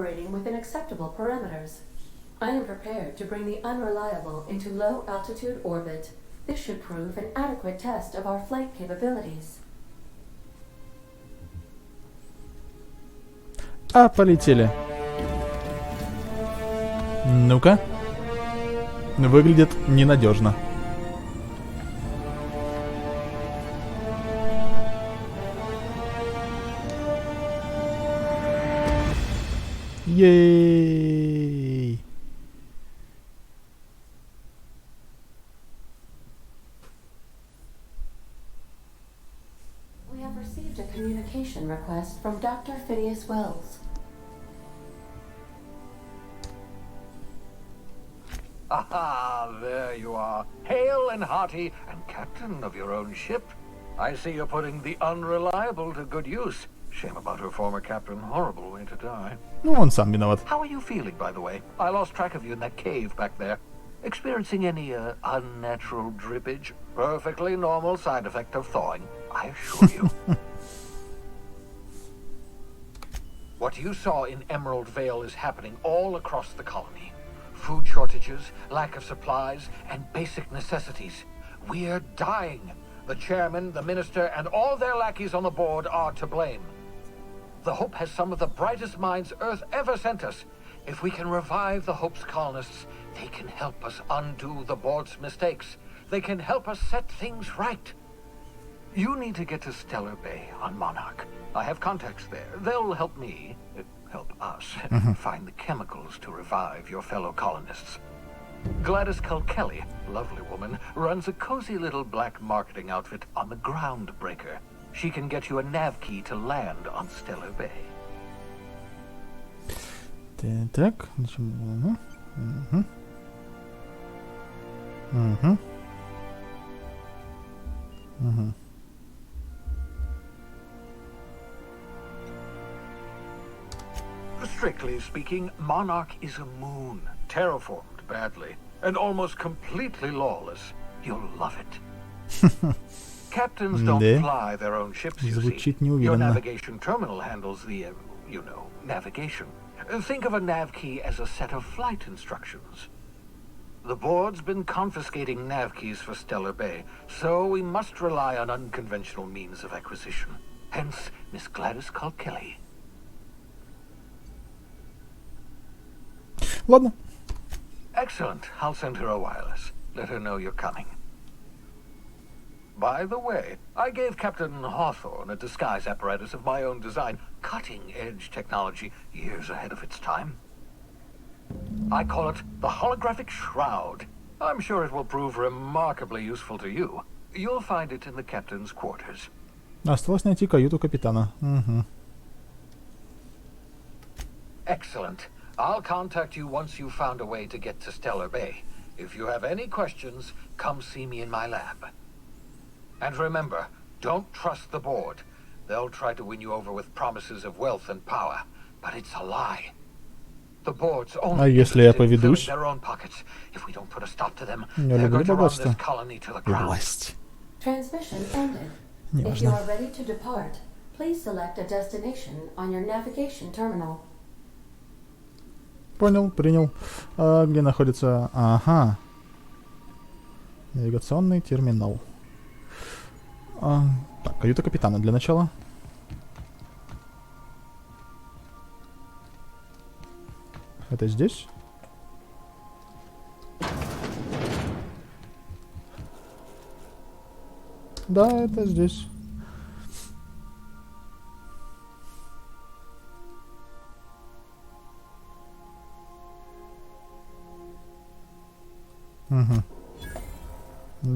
I am prepared to bring the Unreliable into low-altitude orbit. This should prove an adequate test of our flight capabilities. А, полетели. Ну-ка. Выглядит ненадежно. Yay! We have received a communication request from Dr. Phineas Wells. Aha, there you are. Hale and hearty, and captain of your own ship. I see you're putting the Unreliable to good use. Shame about her former captain. Horrible way to die. Ну, он сам виноват. How are you feeling, by the way? I lost track of you in that cave back there. Experiencing any unnatural drippage? Perfectly normal side effect of thawing, I assure you. What you saw in Emerald Vale is happening all across the colony. Food shortages, lack of supplies, and basic necessities. We're dying. The chairman, the minister, and all their lackeys on the board are to blame. The Hope has some of the brightest minds Earth ever sent us. If we can revive the Hope's colonists, they can help us undo the board's mistakes. They can help us set things right. You need to get to Stellar Bay on Monarch. I have contacts there. They'll help me, help us, find the chemicals to revive your fellow colonists. Gladys Culkelly, lovely woman, runs a cozy little black marketing outfit on the Groundbreaker. She can get you a nav key to land on Stellar Bay. Так, Strictly speaking, Monarch is a moon, terraformed badly, and almost completely lawless. You'll love it. Captains don't fly their own ships, you see. Your navigation terminal handles the, navigation. Think of a nav key as a set of flight instructions. The board's been confiscating nav keys for Stellar Bay, so we must rely on unconventional means of acquisition. Hence, Miss Gladys Culkelly. Ладно. Excellent. I'll send her a wireless. Let her know you're coming. By the way, I gave Captain Hawthorne a disguise apparatus of my own design. Cutting-edge technology, years ahead of its time. I call it the holographic shroud. I'm sure it will prove remarkably useful to you. You'll find it in the captain's quarters. Осталось найти каюту капитана. Угу. Excellent. I'll contact you once you've found a way to get to Stellar Bay. If you have any questions, come see me in my lab. And remember, don't trust the board. They'll try to win you over with promises of wealth and power, but it's a lie. The board's only interested in filling their own pockets. If we don't put a stop to them, they're going to run this colony to the ground. Transmission ended. If you are ready to depart, please select a destination on your navigation terminal. Понял, принял. А где находится? Ага. Навигационный терминал. Так, каюта капитана для начала. Это здесь? Да, это здесь. Угу.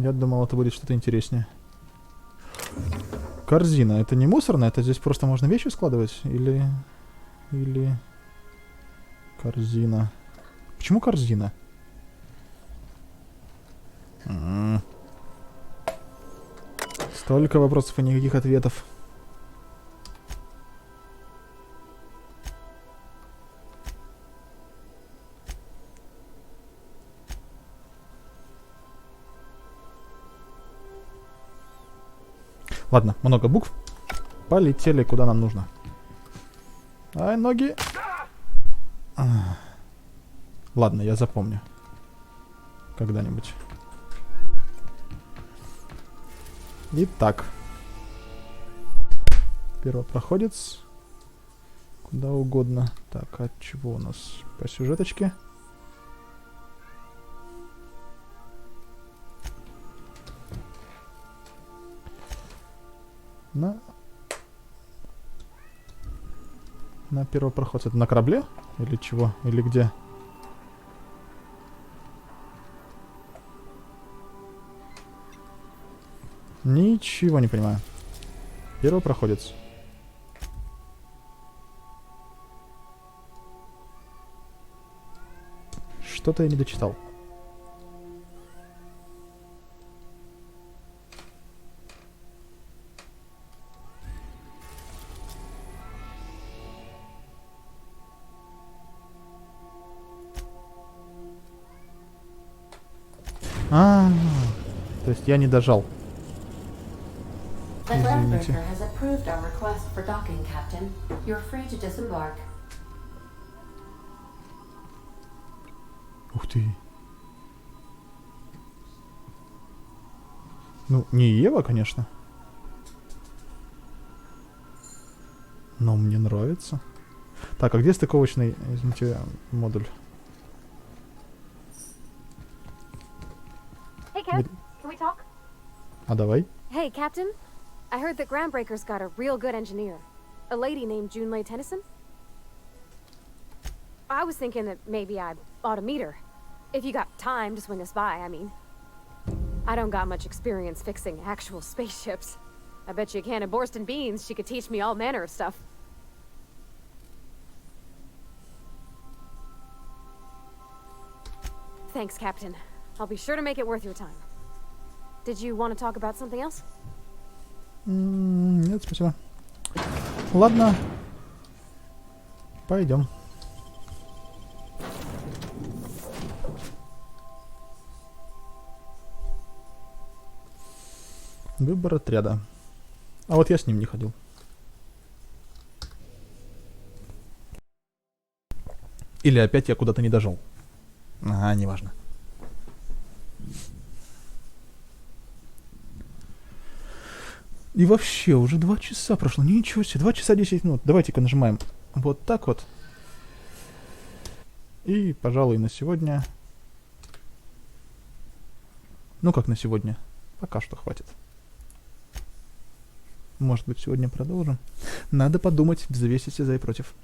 Я думал, это будет что-то интереснее. Корзина. Это не мусорная? Это здесь просто можно вещи складывать? Или... Корзина. Почему корзина? Столько вопросов и никаких ответов. Ладно, много букв. Полетели куда нам нужно. Ай, ноги. Ладно, я запомню. Когда-нибудь. Итак. Первопроходец. Куда угодно. Так, от чего у нас по сюжеточке? На первопроходце. Это на корабле? Или чего? Или где? Ничего не понимаю. Первопроходец. Что-то я не дочитал. То есть я не дожал. The groundbreaker has approved our request for docking, Captain. You're free to disembark. Ух ты. Ну, не Ева, конечно. Но мне нравится. Так, а где стыковочный, извините, модуль? Hey, Kev, can we talk? А давай. Hey, Captain. I heard that Groundbreaker's got a real good engineer. A lady named Junlei Tennyson. I was thinking that maybe I ought to meet her. If you got time to swing us by, I mean. I don't got much experience fixing actual spaceships. I bet you a can of Borston beans she could teach me all manner of stuff. Thanks, Captain. I'll be sure to make it worth your time. Did you want to talk about something else? Нет, спасибо. Ладно. Пойдем. Выбор отряда. А вот я с ним не ходил. Или опять я куда-то не дожил. Ага, неважно. И вообще, уже 2 часа прошло. Ничего себе, 2 часа 10 минут. Давайте-ка нажимаем вот так вот. И, пожалуй, на сегодня... Ну, как на сегодня? Пока что хватит. Может быть, сегодня продолжим. Надо подумать, взвесить за и против.